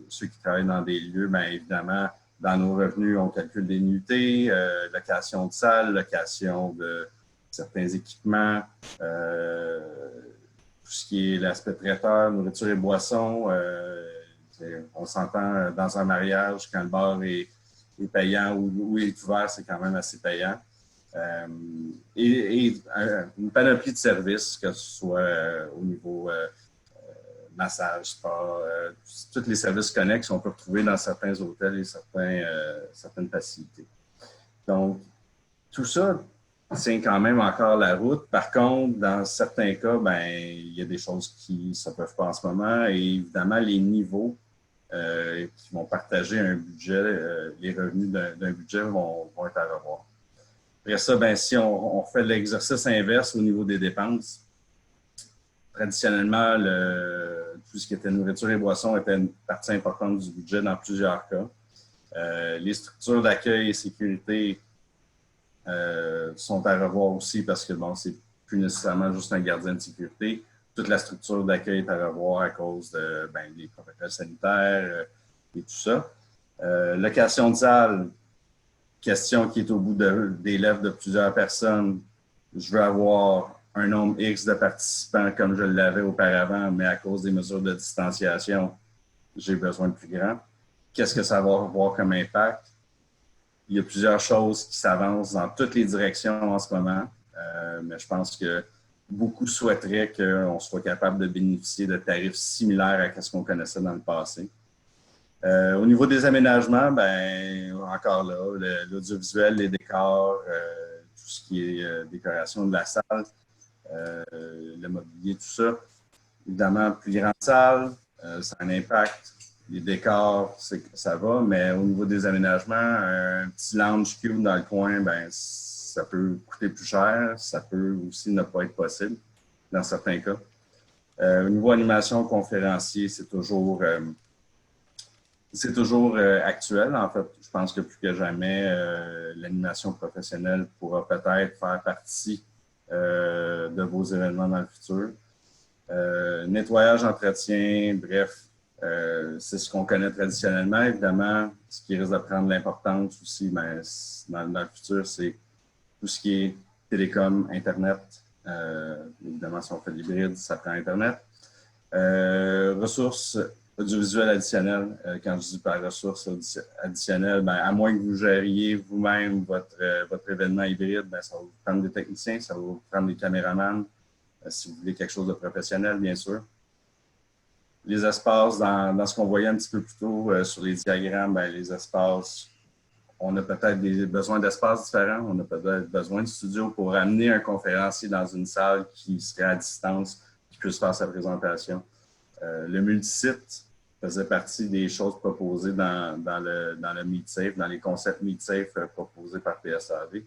ceux qui travaillent dans des lieux, bien évidemment, dans nos revenus, on calcule des nuitées, location de salles, location de certains équipements, tout ce qui est l'aspect traiteur, nourriture et boissons. On s'entend dans un mariage, quand le bar est payant ou est ouvert, c'est quand même assez payant. Et une panoplie de services, que ce soit au niveau massage, spa, tous les services connexes qu'on peut retrouver dans certains hôtels et certaines facilités. Donc, tout ça tient quand même encore la route. Par contre, dans certains cas, il y a des choses qui ne se peuvent pas en ce moment et évidemment, les niveaux qui vont partager un budget, les revenus d'un budget vont être à revoir. Après ça, si on fait l'exercice inverse au niveau des dépenses, traditionnellement, tout ce qui était nourriture et boissons était une partie importante du budget dans plusieurs cas. Les structures d'accueil et sécurité sont à revoir aussi parce que c'est plus nécessairement juste un gardien de sécurité. Toute la structure d'accueil est à revoir à cause des protocoles sanitaires et tout ça. Location de salle, question qui est au bout des lèvres de plusieurs personnes. Je veux avoir un nombre X de participants comme je l'avais auparavant, mais à cause des mesures de distanciation, j'ai besoin de plus grand. Qu'est-ce que ça va avoir comme impact? Il y a plusieurs choses qui s'avancent dans toutes les directions en ce moment, mais je pense que beaucoup souhaiteraient qu'on soit capable de bénéficier de tarifs similaires à ce qu'on connaissait dans le passé. Au niveau des aménagements, encore là, l'audiovisuel, les décors, tout ce qui est décoration de la salle, le mobilier, tout ça. Évidemment, plus grande salle, ça a un impact. Les décors, ça va, mais au niveau des aménagements, un petit lounge cube dans le coin, ça peut coûter plus cher. Ça peut aussi ne pas être possible dans certains cas. Au niveau animation conférencier, c'est toujours actuel. En fait, je pense que plus que jamais, l'animation professionnelle pourra peut-être faire partie de vos événements dans le futur. Nettoyage, entretien, bref, c'est ce qu'on connaît traditionnellement. Évidemment, ce qui risque de prendre l'importance aussi dans le futur, c'est tout ce qui est télécom, Internet. Évidemment, si on fait de l'hybride, ça prend Internet. Ressources audiovisuelles additionnelles. Quand je dis par ressources additionnelles, à moins que vous gériez vous-même votre événement hybride, ça va vous prendre des techniciens, ça va vous prendre des caméramans, si vous voulez quelque chose de professionnel, bien sûr. Les espaces, dans ce qu'on voyait un petit peu plus tôt sur les diagrammes, les espaces, on a peut-être besoins d'espaces différents, on a peut-être besoin de studios pour amener un conférencier dans une salle qui serait à distance, qui puisse faire sa présentation. Le multisite faisait partie des choses proposées dans le MeetSafe, dans les concepts MeetSafe proposés par PSAV.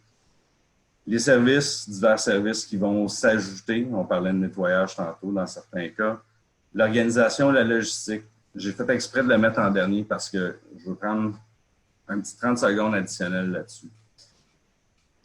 Les services, divers services qui vont s'ajouter, on parlait de nettoyage tantôt dans certains cas. L'organisation, la logistique, j'ai fait exprès de le mettre en dernier parce que je veux prendre un petit 30 secondes additionnelles là-dessus.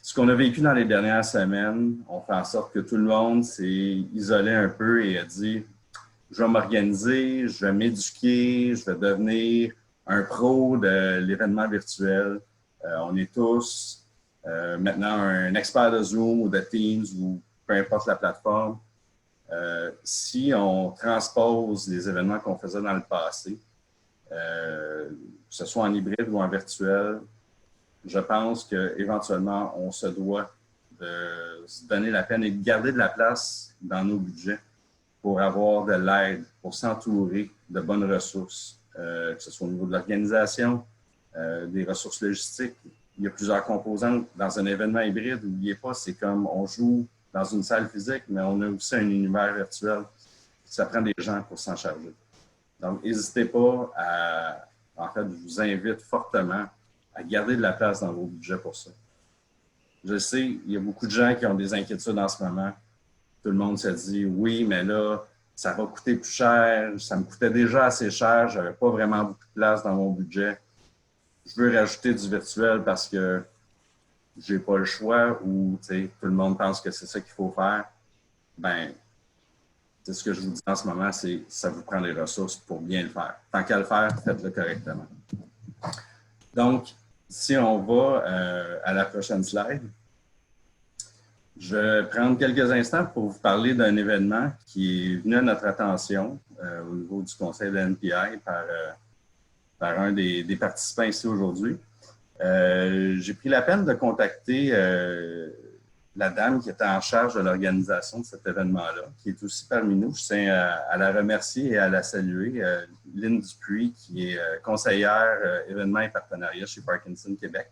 Ce qu'on a vécu dans les dernières semaines, on fait en sorte que tout le monde s'est isolé un peu et a dit « Je vais m'organiser, je vais m'éduquer, je vais devenir un pro de l'événement virtuel. On est tous maintenant un expert de Zoom ou de Teams ou peu importe la plateforme. Si on transpose les événements qu'on faisait dans le passé, que ce soit en hybride ou en virtuel, je pense qu'éventuellement, on se doit de se donner la peine et de garder de la place dans nos budgets pour avoir de l'aide, pour s'entourer de bonnes ressources, que ce soit au niveau de l'organisation, des ressources logistiques. Il y a plusieurs composantes. Dans un événement hybride, n'oubliez pas, c'est comme on joue dans une salle physique, mais on a aussi un univers virtuel. ça prend des gens pour s'en charger. Donc, n'hésitez pas à... En fait, je vous invite fortement à garder de la place dans vos budgets pour ça. Je sais, il y a beaucoup de gens qui ont des inquiétudes en ce moment. Tout le monde se dit, oui, mais là, ça va coûter plus cher. Ça me coûtait déjà assez cher. Je n'avais pas vraiment beaucoup de place dans mon budget. Je veux rajouter du virtuel parce que je n'ai pas le choix ou tout le monde pense que c'est ça qu'il faut faire. Ben, c'est ce que je vous dis en ce moment, c'est ça vous prend les ressources pour bien le faire. Tant qu'à le faire, faites-le correctement. Donc, si on va à la prochaine slide, je vais prendre quelques instants pour vous parler d'un événement qui est venu à notre attention au niveau du conseil de l'NPI par un des participants ici aujourd'hui. J'ai pris la peine de contacter la dame qui était en charge de l'organisation de cet événement-là, qui est aussi parmi nous. Je tiens à la remercier et à la saluer, Lynne Dupuis, qui est conseillère événements et partenariats chez Parkinson Québec.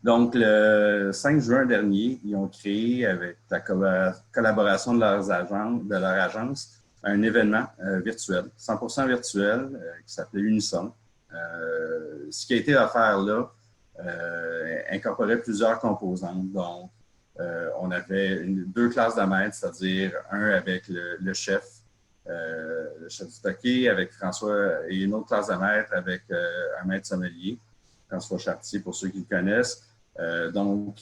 Donc, le 5 juin dernier, ils ont créé, avec la collaboration de leur agence, un événement virtuel, 100% virtuel, qui s'appelait Unisson. Ce qui a été offert là incorporait plusieurs composantes. Donc, on avait deux classes de maîtres, c'est-à-dire un avec le chef du hockey, avec François, et une autre classe de maître avec un maître sommelier, François Chartier, pour ceux qui le connaissent. Donc,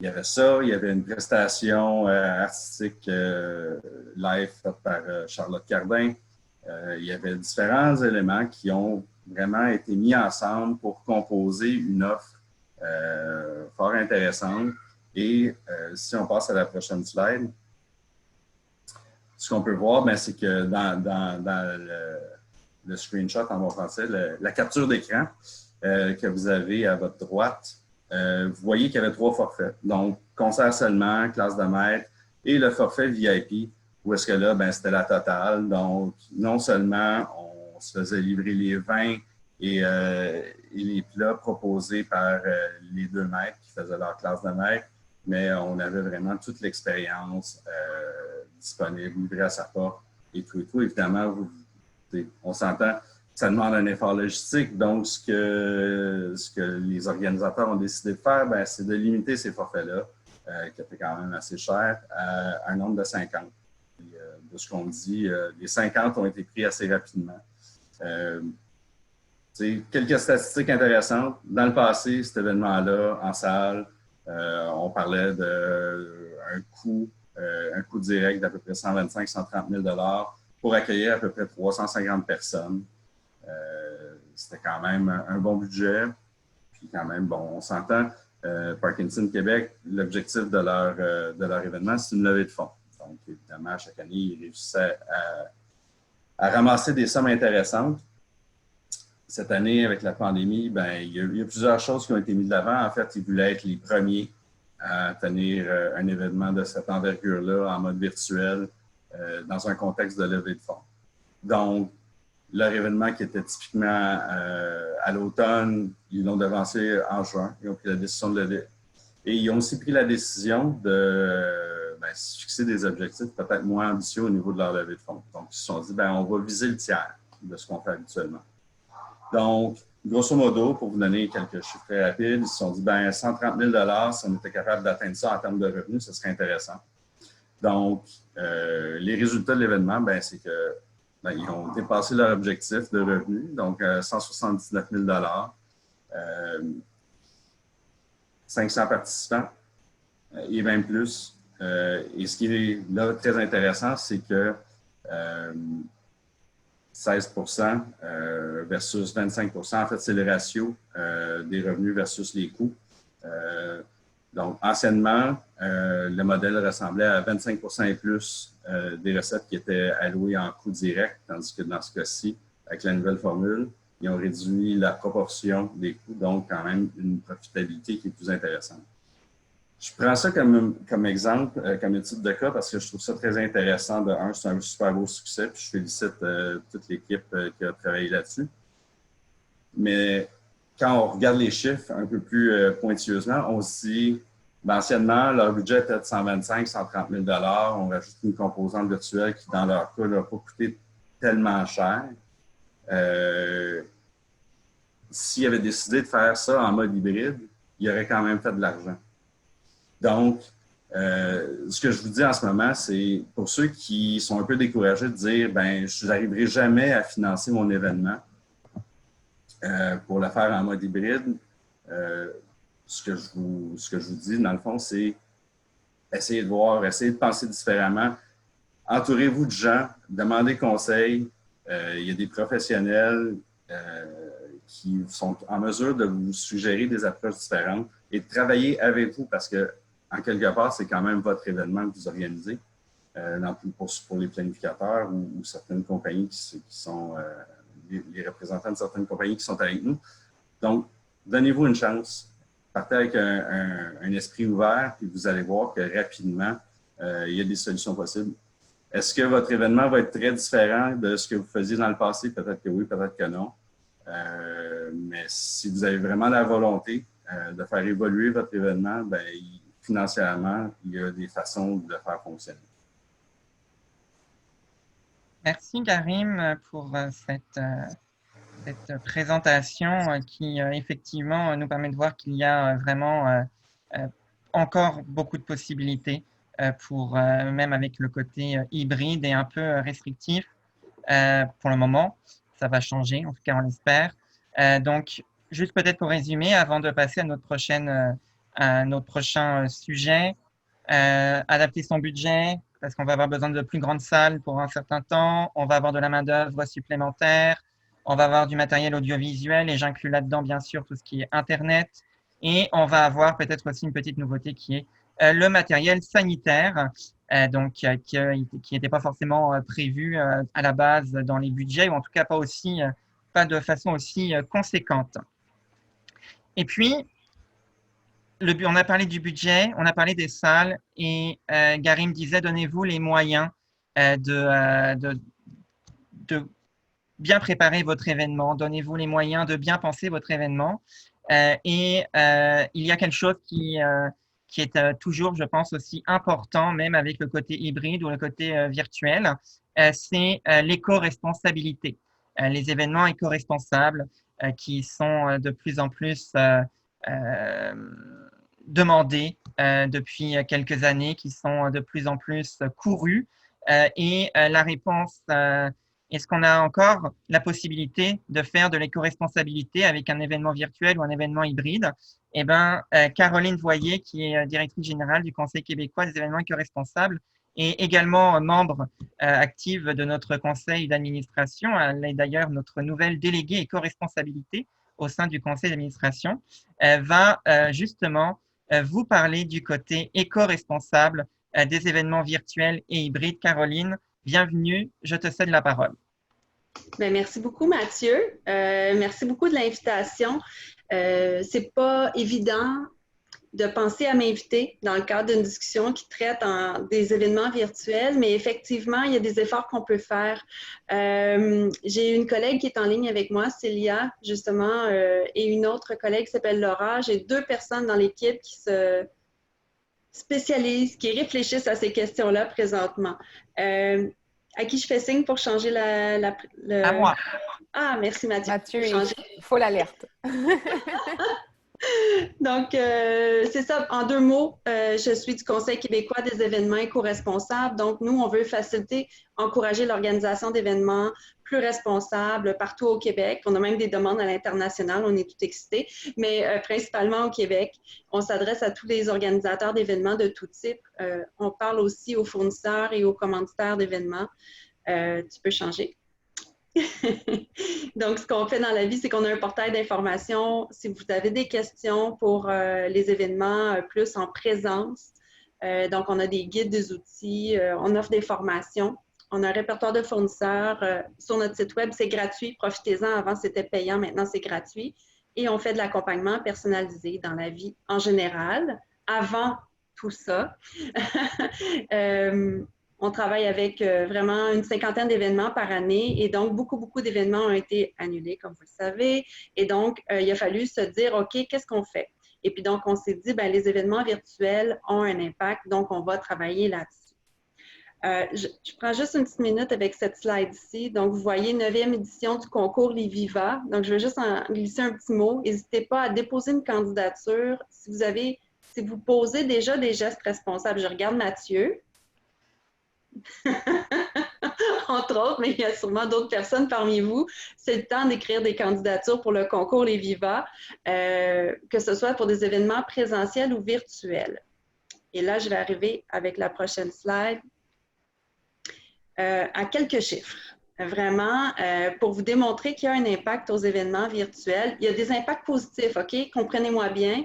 il y avait ça, il y avait une prestation artistique live faite par Charlotte Cardin. Il y avait différents éléments qui ont vraiment été mis ensemble pour composer une offre fort intéressante. Et si on passe à la prochaine slide, ce qu'on peut voir, c'est que dans le screenshot en bon français, la capture d'écran que vous avez à votre droite, vous voyez qu'il y avait 3 forfaits. Donc, concert seulement, classe de maître et le forfait VIP, où est-ce que là, c'était la totale. Donc, non seulement on se faisait livrer les vins et les plats proposés par les 2 maîtres qui faisaient leur classe de maître, mais on avait vraiment toute l'expérience disponible, livrée à sa porte et tout et tout. Évidemment, on s'entend, ça demande un effort logistique. Donc, ce que les organisateurs ont décidé de faire, c'est de limiter ces forfaits-là, qui étaient quand même assez chers, à un nombre de 50. Et, de ce qu'on dit, les 50 ont été pris assez rapidement. Quelques statistiques intéressantes. Dans le passé, cet événement-là, en salle, on parlait d'un coût direct d'à peu près 125-130 000 $ pour accueillir à peu près 350 personnes. C'était quand même un bon budget. Puis quand même, bon, on s'entend, Parkinson Québec, l'objectif de leur événement, c'est une levée de fonds. Donc, évidemment, chaque année, ils réussissaient à ramasser des sommes intéressantes. Cette année, avec la pandémie, il y a plusieurs choses qui ont été mises de l'avant. En fait, ils voulaient être les premiers à tenir un événement de cette envergure-là en mode virtuel dans un contexte de levée de fonds. Donc, leur événement qui était typiquement à l'automne, ils l'ont devancé en juin. Ils ont pris la décision de lever. Et ils ont aussi pris la décision de se fixer des objectifs peut-être moins ambitieux au niveau de leur levée de fonds. Donc, ils se sont dit, on va viser le tiers de ce qu'on fait habituellement. Donc, grosso modo, pour vous donner quelques chiffres très rapides, ils se sont dit, 130 000 $, si on était capable d'atteindre ça en termes de revenus, ce serait intéressant. Donc, les résultats de l'événement, c'est que ils ont dépassé leur objectif de revenus, donc 179 000 $, 500 participants et même plus. Et ce qui est là très intéressant, c'est que 16 versus 25 %, en fait, c'est le ratio des revenus versus les coûts. Donc, anciennement, le modèle ressemblait à 25 % et plus des recettes qui étaient allouées en coûts directs, tandis que dans ce cas-ci, avec la nouvelle formule, ils ont réduit la proportion des coûts, donc quand même une profitabilité qui est plus intéressante. Je prends ça comme exemple, comme étude de cas, parce que je trouve ça très intéressant. De un, c'est un super beau succès, puis je félicite toute l'équipe qui a travaillé là-dessus. Mais quand on regarde les chiffres un peu plus pointilleusement, on se dit, Ben, anciennement, leur budget était de 125 130 000 $. On rajoute une composante virtuelle qui, dans leur cas, n'a pas coûté tellement cher. S'ils avaient décidé de faire ça en mode hybride, ils auraient quand même fait de l'argent. Donc, ce que je vous dis en ce moment, c'est pour ceux qui sont un peu découragés de dire « ben, je n'arriverai jamais à financer mon événement pour le faire en mode hybride », ce que je vous dis, dans le fond, c'est essayer de voir, essayer de penser différemment. Entourez-vous de gens, demandez conseil. Il y a des professionnels qui sont en mesure de vous suggérer des approches différentes et de travailler avec vous parce que, en quelque part, c'est quand même votre événement que vous organisez pour les planificateurs ou certaines compagnies qui sont les représentants de certaines compagnies qui sont avec nous. Donc, donnez-vous une chance. Partez avec un esprit ouvert et vous allez voir que rapidement, il y a des solutions possibles. Est-ce que votre événement va être très différent de ce que vous faisiez dans le passé? Peut-être que oui, peut-être que non. Mais si vous avez vraiment la volonté de faire évoluer votre événement, bien, financièrement, il y a des façons de le faire fonctionner. Merci, Karim, pour cette présentation qui, effectivement, nous permet de voir qu'il y a vraiment encore beaucoup de possibilités pour, même avec le côté hybride et un peu restrictif pour le moment. Ça va changer, en tout cas, on l'espère. Donc, juste peut-être pour résumer, avant de passer à notre prochain sujet, adapter son budget, parce qu'on va avoir besoin de plus grandes salles pour un certain temps, on va avoir de la main-d'œuvre supplémentaire, on va avoir du matériel audiovisuel, et j'inclus là-dedans, bien sûr, tout ce qui est Internet, et on va avoir peut-être aussi une petite nouveauté qui est le matériel sanitaire, donc qui n'était pas forcément prévu à la base dans les budgets, ou en tout cas pas de façon aussi conséquente. Et puis, on a parlé du budget, on a parlé des salles, et Gary me disait, donnez-vous les moyens de bien préparer votre événement, donnez-vous les moyens de bien penser votre événement. Il y a quelque chose qui est toujours, je pense, aussi important, même avec le côté hybride ou le côté virtuel, c'est l'éco-responsabilité. Les événements éco-responsables qui sont de plus en plus demandés depuis quelques années, qui sont de plus en plus courus. La réponse, est-ce qu'on a encore la possibilité de faire de l'éco-responsabilité avec un événement virtuel ou un événement hybride? Eh bien, Caroline Voyer, qui est directrice générale du Conseil québécois des événements éco-responsables, et également membre active de notre conseil d'administration. Elle est d'ailleurs notre nouvelle déléguée éco-responsabilité au sein du conseil d'administration, va justement vous parler du côté éco-responsable des événements virtuels et hybrides. Caroline, bienvenue, je te cède la parole. Bien, merci beaucoup, Mathieu. Merci beaucoup de l'invitation. C'est pas évident de penser à m'inviter dans le cadre d'une discussion qui traite des événements virtuels, mais effectivement, il y a des efforts qu'on peut faire. J'ai une collègue qui est en ligne avec moi, Célia, justement, et une autre collègue qui s'appelle Laura. J'ai 2 personnes dans l'équipe qui se spécialisent, qui réfléchissent à ces questions-là présentement. À qui je fais signe pour changer À moi. Ah, merci Mathieu. Mathieu, il faut l'alerte. Donc, c'est ça. En 2 mots, je suis du Conseil québécois des événements éco-responsables. Donc, nous, on veut faciliter, encourager l'organisation d'événements plus responsables partout au Québec. On a même des demandes à l'international. On est tout excités. Mais principalement au Québec, on s'adresse à tous les organisateurs d'événements de tout type. On parle aussi aux fournisseurs et aux commanditaires d'événements. Tu peux changer. Donc, ce qu'on fait dans la vie, c'est qu'on a un portail d'information. Si vous avez des questions pour les événements plus en présence, donc on a des guides, des outils, on offre des formations. On a un répertoire de fournisseurs sur notre site web. C'est gratuit. Profitez-en. Avant, c'était payant. Maintenant, c'est gratuit. Et on fait de l'accompagnement personnalisé dans la vie en général. Avant tout ça, on travaille avec vraiment une 50aine d'événements par année et donc beaucoup d'événements ont été annulés, comme vous le savez. Et donc, il a fallu se dire, OK, qu'est-ce qu'on fait? Et puis donc, on s'est dit, bien, les événements virtuels ont un impact, donc on va travailler là-dessus. Je prends juste une petite minute avec cette slide ici. Donc, vous voyez, 9e édition du concours Les Vivas. Donc, je vais juste en glisser un petit mot. N'hésitez pas à déposer une candidature si vous posez déjà des gestes responsables. Je regarde Mathieu. Entre autres, mais il y a sûrement d'autres personnes parmi vous. C'est le temps d'écrire des candidatures pour le concours Les Vivas, que ce soit pour des événements présentiels ou virtuels. Et là, je vais arriver avec la prochaine slide. À quelques chiffres, vraiment, pour vous démontrer qu'il y a un impact aux événements virtuels. Il y a des impacts positifs, OK? Comprenez-moi bien.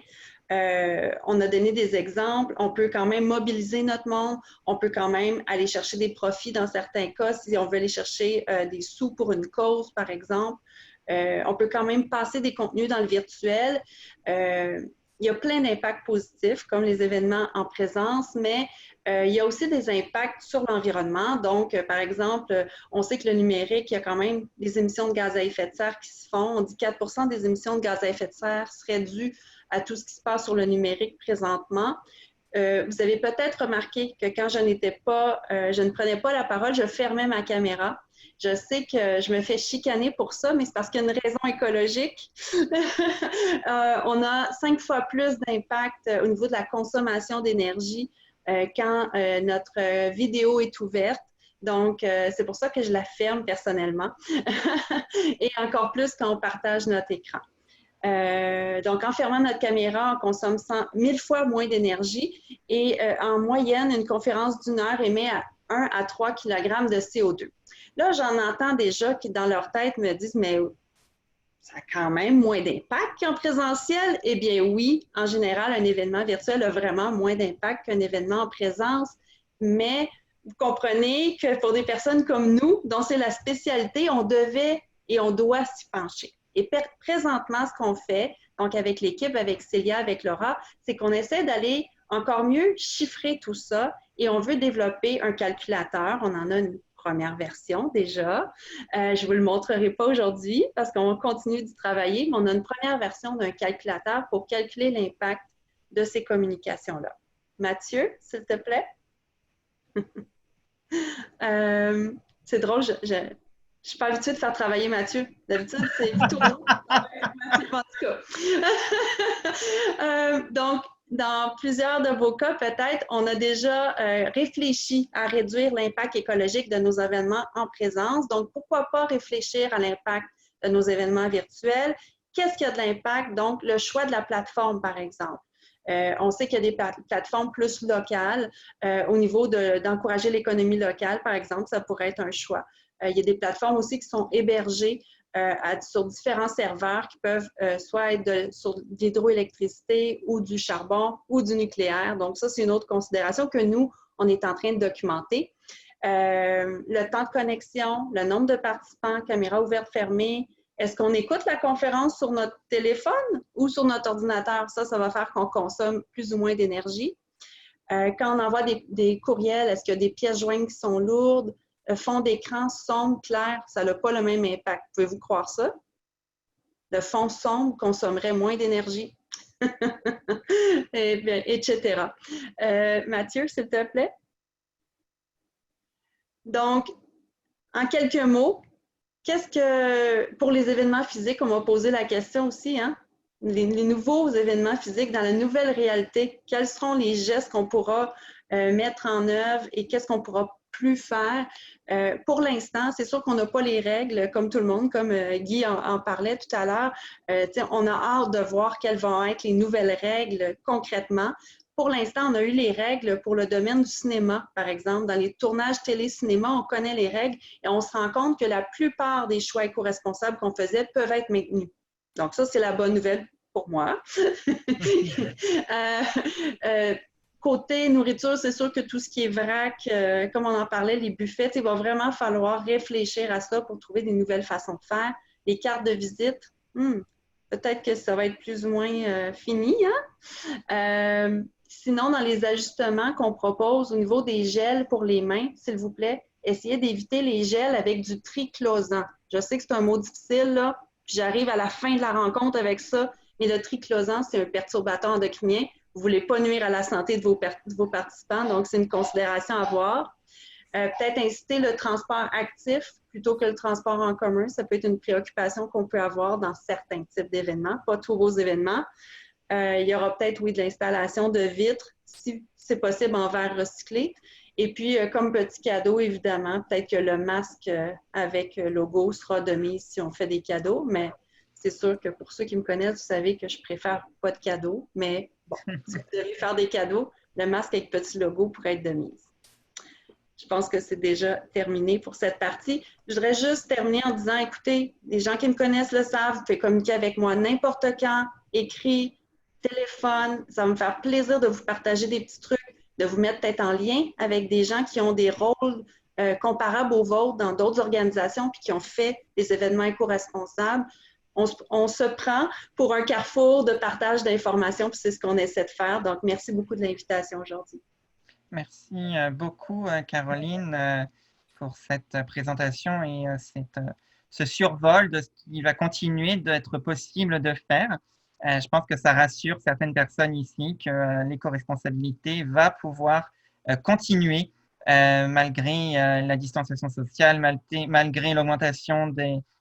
On a donné des exemples. On peut quand même mobiliser notre monde. On peut quand même aller chercher des profits dans certains cas, si on veut aller chercher des sous pour une cause, par exemple. On peut quand même passer des contenus dans le virtuel. Il y a plein d'impacts positifs, comme les événements en présence, mais il y a aussi des impacts sur l'environnement. Donc, par exemple, on sait que le numérique, il y a quand même des émissions de gaz à effet de serre qui se font. On dit 4 des émissions de gaz à effet de serre seraient dues à tout ce qui se passe sur le numérique présentement. Vous avez peut-être remarqué que quand je ne prenais pas la parole, je fermais ma caméra. Je sais que je me fais chicaner pour ça, mais c'est parce qu'il y a une raison écologique. On a 5 fois plus d'impact au niveau de la consommation d'énergie quand notre vidéo est ouverte. Donc, c'est pour ça que je la ferme personnellement. Et encore plus quand on partage notre écran. Donc, en fermant notre caméra, on consomme 1000 fois moins d'énergie et en moyenne, une conférence d'1 heure émet à 1 à 3 kg de CO2. Là, j'en entends déjà qui, dans leur tête, me disent « Mais ça a quand même moins d'impact qu'en présentiel. » Eh bien oui, en général, un événement virtuel a vraiment moins d'impact qu'un événement en présence, mais vous comprenez que pour des personnes comme nous, dont c'est la spécialité, on devait et on doit s'y pencher. Et présentement, ce qu'on fait, donc avec l'équipe, avec Célia, avec Laura, c'est qu'on essaie d'aller encore mieux chiffrer tout ça et on veut développer un calculateur. On en a une première version déjà. Je ne vous le montrerai pas aujourd'hui parce qu'on continue d'y travailler, mais on a une première version d'un calculateur pour calculer l'impact de ces communications-là. Mathieu, s'il te plaît. C'est drôle, je ne suis pas habituée de faire travailler Mathieu. D'habitude, c'est plutôt nous. En tout cas. Donc, dans plusieurs de vos cas, peut-être, on a déjà réfléchi à réduire l'impact écologique de nos événements en présence. Donc, pourquoi pas réfléchir à l'impact de nos événements virtuels? Qu'est-ce qui a de l'impact? Donc, le choix de la plateforme, par exemple. On sait qu'il y a des plateformes plus locales au niveau d'encourager l'économie locale, par exemple, ça pourrait être un choix. Il y a des plateformes aussi qui sont hébergées sur différents serveurs qui peuvent soit être sur de l'hydroélectricité ou du charbon ou du nucléaire. Donc, ça, c'est une autre considération que nous, on est en train de documenter. Le temps de connexion, le nombre de participants, caméra ouverte, fermée. Est-ce qu'on écoute la conférence sur notre téléphone ou sur notre ordinateur? Ça va faire qu'on consomme plus ou moins d'énergie. Quand on envoie des courriels, est-ce qu'il y a des pièces jointes qui sont lourdes? Fond d'écran sombre, clair, ça n'a pas le même impact. Pouvez-vous croire ça? Le fond sombre consommerait moins d'énergie, etc. Mathieu, s'il te plaît. Donc, en quelques mots, qu'est-ce que, pour les événements physiques, on m'a posé la question aussi, hein? Les nouveaux événements physiques dans la nouvelle réalité, quels seront les gestes qu'on pourra mettre en œuvre et qu'est-ce qu'on pourra plus faire. Pour l'instant, c'est sûr qu'on n'a pas les règles comme tout le monde, comme Guy en parlait tout à l'heure. On a hâte de voir quelles vont être les nouvelles règles concrètement. Pour l'instant, on a eu les règles pour le domaine du cinéma, par exemple. Dans les tournages télé-cinéma, on connaît les règles et on se rend compte que la plupart des choix éco-responsables qu'on faisait peuvent être maintenus. Donc ça, c'est la bonne nouvelle pour moi. Côté nourriture, c'est sûr que tout ce qui est vrac, comme on en parlait, les buffets, il va vraiment falloir réfléchir à ça pour trouver des nouvelles façons de faire. Les cartes de visite, peut-être que ça va être plus ou moins fini. Hein? Sinon, dans les ajustements qu'on propose au niveau des gels pour les mains, s'il vous plaît, essayez d'éviter les gels avec du triclosan. Je sais que c'est un mot difficile, là, puis j'arrive à la fin de la rencontre avec ça. Mais le triclosan, c'est un perturbateur endocrinien. Vous ne voulez pas nuire à la santé de vos participants, donc c'est une considération à avoir. Peut-être inciter le transport actif plutôt que le transport en commun. Ça peut être une préoccupation qu'on peut avoir dans certains types d'événements, pas tous vos événements. Il y aura peut-être, oui, de l'installation de vitres, si c'est possible, en verre recyclé. Et puis, comme petit cadeau, évidemment, peut-être que le masque avec logo sera de mise si on fait des cadeaux, mais c'est sûr que pour ceux qui me connaissent, vous savez que je préfère pas de cadeaux, mais bon, si vous devez faire des cadeaux, le masque avec petit logo pourrait être de mise. Je pense que c'est déjà terminé pour cette partie. Je voudrais juste terminer en disant, écoutez, les gens qui me connaissent le savent, vous pouvez communiquer avec moi n'importe quand, écrit, téléphone. Ça va me faire plaisir de vous partager des petits trucs, de vous mettre peut-être en lien avec des gens qui ont des rôles comparables aux vôtres dans d'autres organisations puis qui ont fait des événements éco-responsables. On se prend pour un carrefour de partage d'informations puis c'est ce qu'on essaie de faire. Donc, merci beaucoup de l'invitation aujourd'hui. Merci beaucoup, Caroline, pour cette présentation et ce survol de ce qui va continuer d'être possible de faire. Je pense que ça rassure certaines personnes ici que l'éco-responsabilité va pouvoir continuer malgré la distanciation sociale, malgré l'augmentation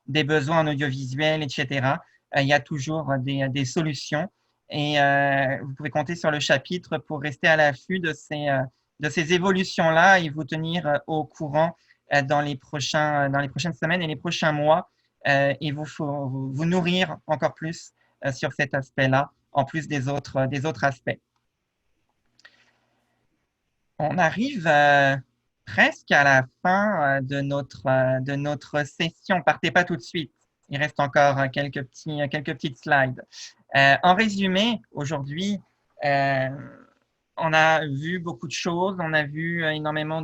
des besoins en audiovisuel, etc. Il y a toujours des solutions. Et vous pouvez compter sur le chapitre pour rester à l'affût de ces évolutions-là et vous tenir au courant dans les prochaines semaines et les prochains mois et vous nourrir encore plus sur cet aspect-là, en plus des autres aspects. On arrive presque à la fin de notre session. Partez pas tout de suite. Il reste encore quelques petites slides. En résumé, aujourd'hui, on a vu beaucoup de choses. On a vu énormément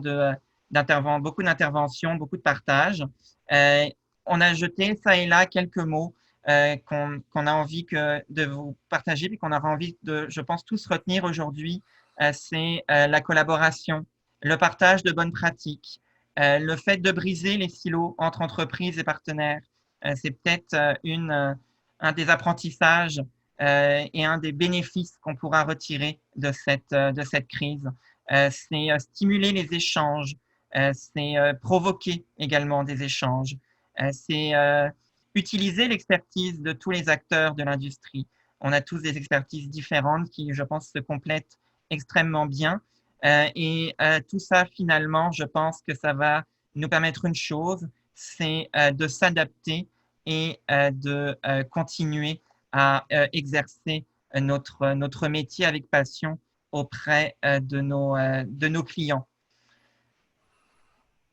beaucoup d'interventions, beaucoup de partages. On a jeté ça et là quelques mots qu'on a envie de vous partager et qu'on aura envie de, je pense, tous retenir aujourd'hui. C'est la collaboration, le partage de bonnes pratiques, le fait de briser les silos entre entreprises et partenaires. C'est peut-être un des apprentissages et un des bénéfices qu'on pourra retirer de cette crise. C'est stimuler les échanges, c'est provoquer également des échanges, c'est utiliser l'expertise de tous les acteurs de l'industrie. On a tous des expertises différentes qui, je pense, se complètent extrêmement bien. Et tout ça, finalement, je pense que ça va nous permettre une chose, c'est de s'adapter et de continuer à exercer notre métier avec passion auprès de nos clients.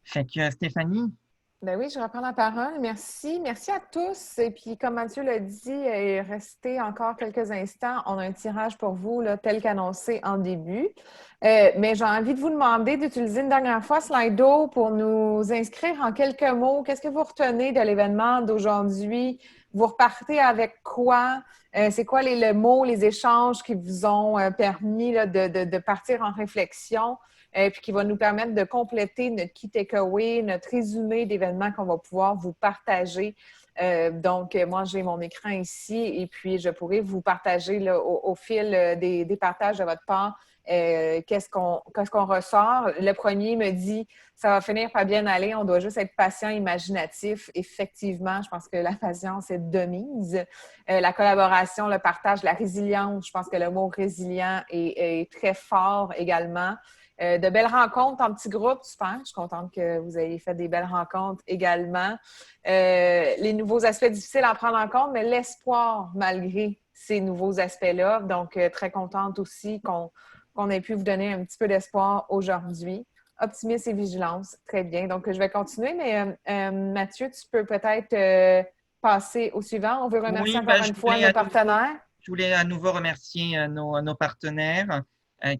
Fait que Stéphanie? Ben oui, je reprends la parole. Merci. Merci à tous. Et puis, comme Mathieu l'a dit, restez encore quelques instants. On a un tirage pour vous, là, tel qu'annoncé en début. Mais j'ai envie de vous demander d'utiliser une dernière fois Slido pour nous inscrire en quelques mots. Qu'est-ce que vous retenez de l'événement d'aujourd'hui? Vous repartez avec quoi? C'est quoi les mots, les échanges qui vous ont permis là, de partir en réflexion? Puis qui va nous permettre de compléter notre key takeaway, notre résumé d'événements qu'on va pouvoir vous partager. Donc, moi, j'ai mon écran ici et puis je pourrais vous partager là, au fil des partages de votre part qu'est-ce qu'on ressort. Le premier me dit « ça va finir par bien aller, on doit juste être patient, imaginatif ». Effectivement, je pense que la patience est de mise. La collaboration, le partage, la résilience, je pense que le mot « résilient » est très fort également. De belles rencontres en petits groupes, super. Je suis contente que vous ayez fait des belles rencontres également. Les nouveaux aspects difficiles à prendre en compte, mais l'espoir malgré ces nouveaux aspects-là. Donc, très contente aussi qu'on ait pu vous donner un petit peu d'espoir aujourd'hui. Optimisme et vigilance, très bien. Donc, je vais continuer, mais Mathieu, tu peux peut-être passer au suivant. On veut remercier encore une fois nos partenaires. Je voulais à nouveau remercier nos partenaires.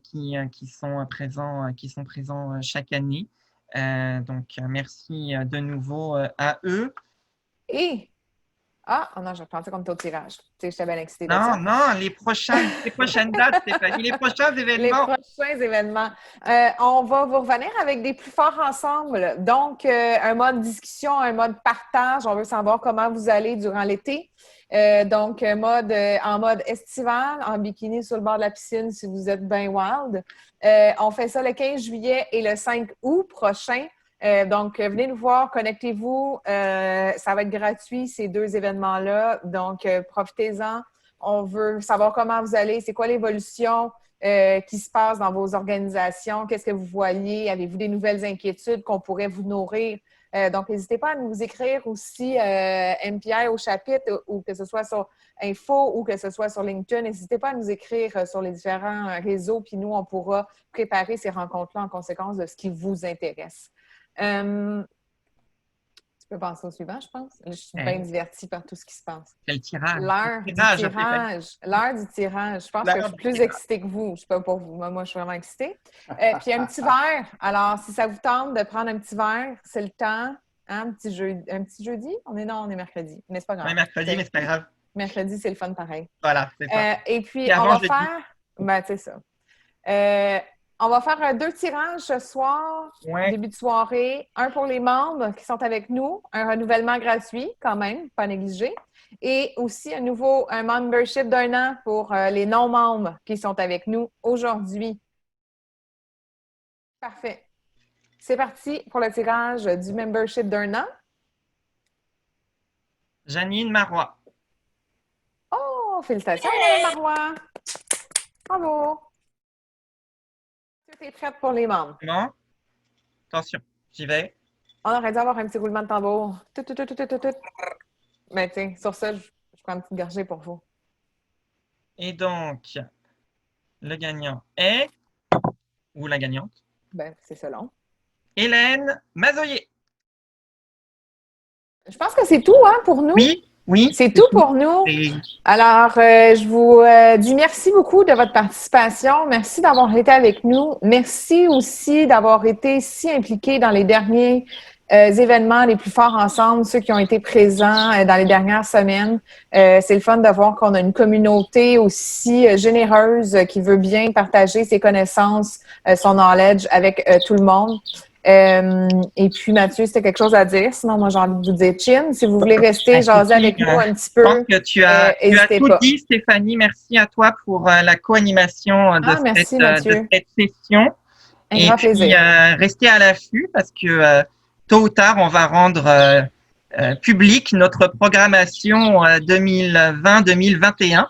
Qui sont présents chaque année. Donc, merci de nouveau à eux. Et, non, je pensais qu'on était au tirage. Tu sais, j'étais bien excitée de ça. Non, les prochaines dates, Stéphanie, les prochains événements. Les prochains événements. On va vous revenir avec des plus forts ensemble. Donc, un mode discussion, un mode partage. On veut savoir comment vous allez durant l'été. Donc, en mode estival, en bikini sur le bord de la piscine si vous êtes bien wild. On fait ça le 15 juillet et le 5 août prochain. Donc, venez nous voir, connectez-vous. Ça va être gratuit, ces 2 événements-là. Donc, profitez-en. On veut savoir comment vous allez, c'est quoi l'évolution qui se passe dans vos organisations, qu'est-ce que vous voyez, avez-vous des nouvelles inquiétudes qu'on pourrait vous nourrir. Donc, n'hésitez pas à nous écrire aussi MPI au chapitre ou que ce soit sur Info ou que ce soit sur LinkedIn. N'hésitez pas à nous écrire sur les différents réseaux, puis nous, on pourra préparer ces rencontres-là en conséquence de ce qui vous intéresse. Tu peux passer au suivant, je pense. Je suis bien divertie par tout ce qui se passe. C'est le tirage. L'heure du tirage. L'heure du tirage. Je pense que je suis plus excitée que vous. Je ne sais pas pour vous. Moi, je suis vraiment excitée. Puis un petit verre. Alors, si ça vous tente de prendre un petit verre, c'est le temps. Hein? Un petit jeudi? On est mercredi. Mais c'est pas grave. On est mercredi, mais c'est pas grave. Mercredi, c'est le fun pareil. Voilà, c'est ça. Et puis, on va faire... Ben, c'est ça. On va faire 2 tirages ce soir, début de soirée. Un pour les membres qui sont avec nous, un renouvellement gratuit quand même, pas négligé. Et aussi un membership d'1 an pour les non-membres qui sont avec nous aujourd'hui. Parfait. C'est parti pour le tirage du membership d'1 an. Janine Marois. Oh, félicitations, Janine Marois. Bravo. Tu es prête pour les membres? Non? Attention, j'y vais. On aurait dû avoir un petit roulement de tambour. Tout. Mais tiens, sur ça, je prends une petite gorgée pour vous. Et donc, le gagnant est, ou la gagnante? Ben, c'est selon. Hélène Mazoyer. Je pense que c'est tout, hein, pour nous. Oui. C'est tout pour nous. Alors, je vous dis merci beaucoup de votre participation. Merci d'avoir été avec nous. Merci aussi d'avoir été si impliqués dans les derniers événements les plus forts ensemble, ceux qui ont été présents dans les dernières semaines. C'est le fun de voir qu'on a une communauté aussi généreuse qui veut bien partager ses connaissances, son knowledge avec tout le monde. Et puis, Mathieu, c'était quelque chose à dire. Sinon, moi, j'ai envie de vous dire chin. Si vous voulez rester jaser avec nous un petit peu, je pense que tu as tout dit, Stéphanie. Merci à toi pour la co-animation de cette session. Un grand plaisir. Restez à l'affût parce que tôt ou tard, on va rendre public notre programmation 2020-2021.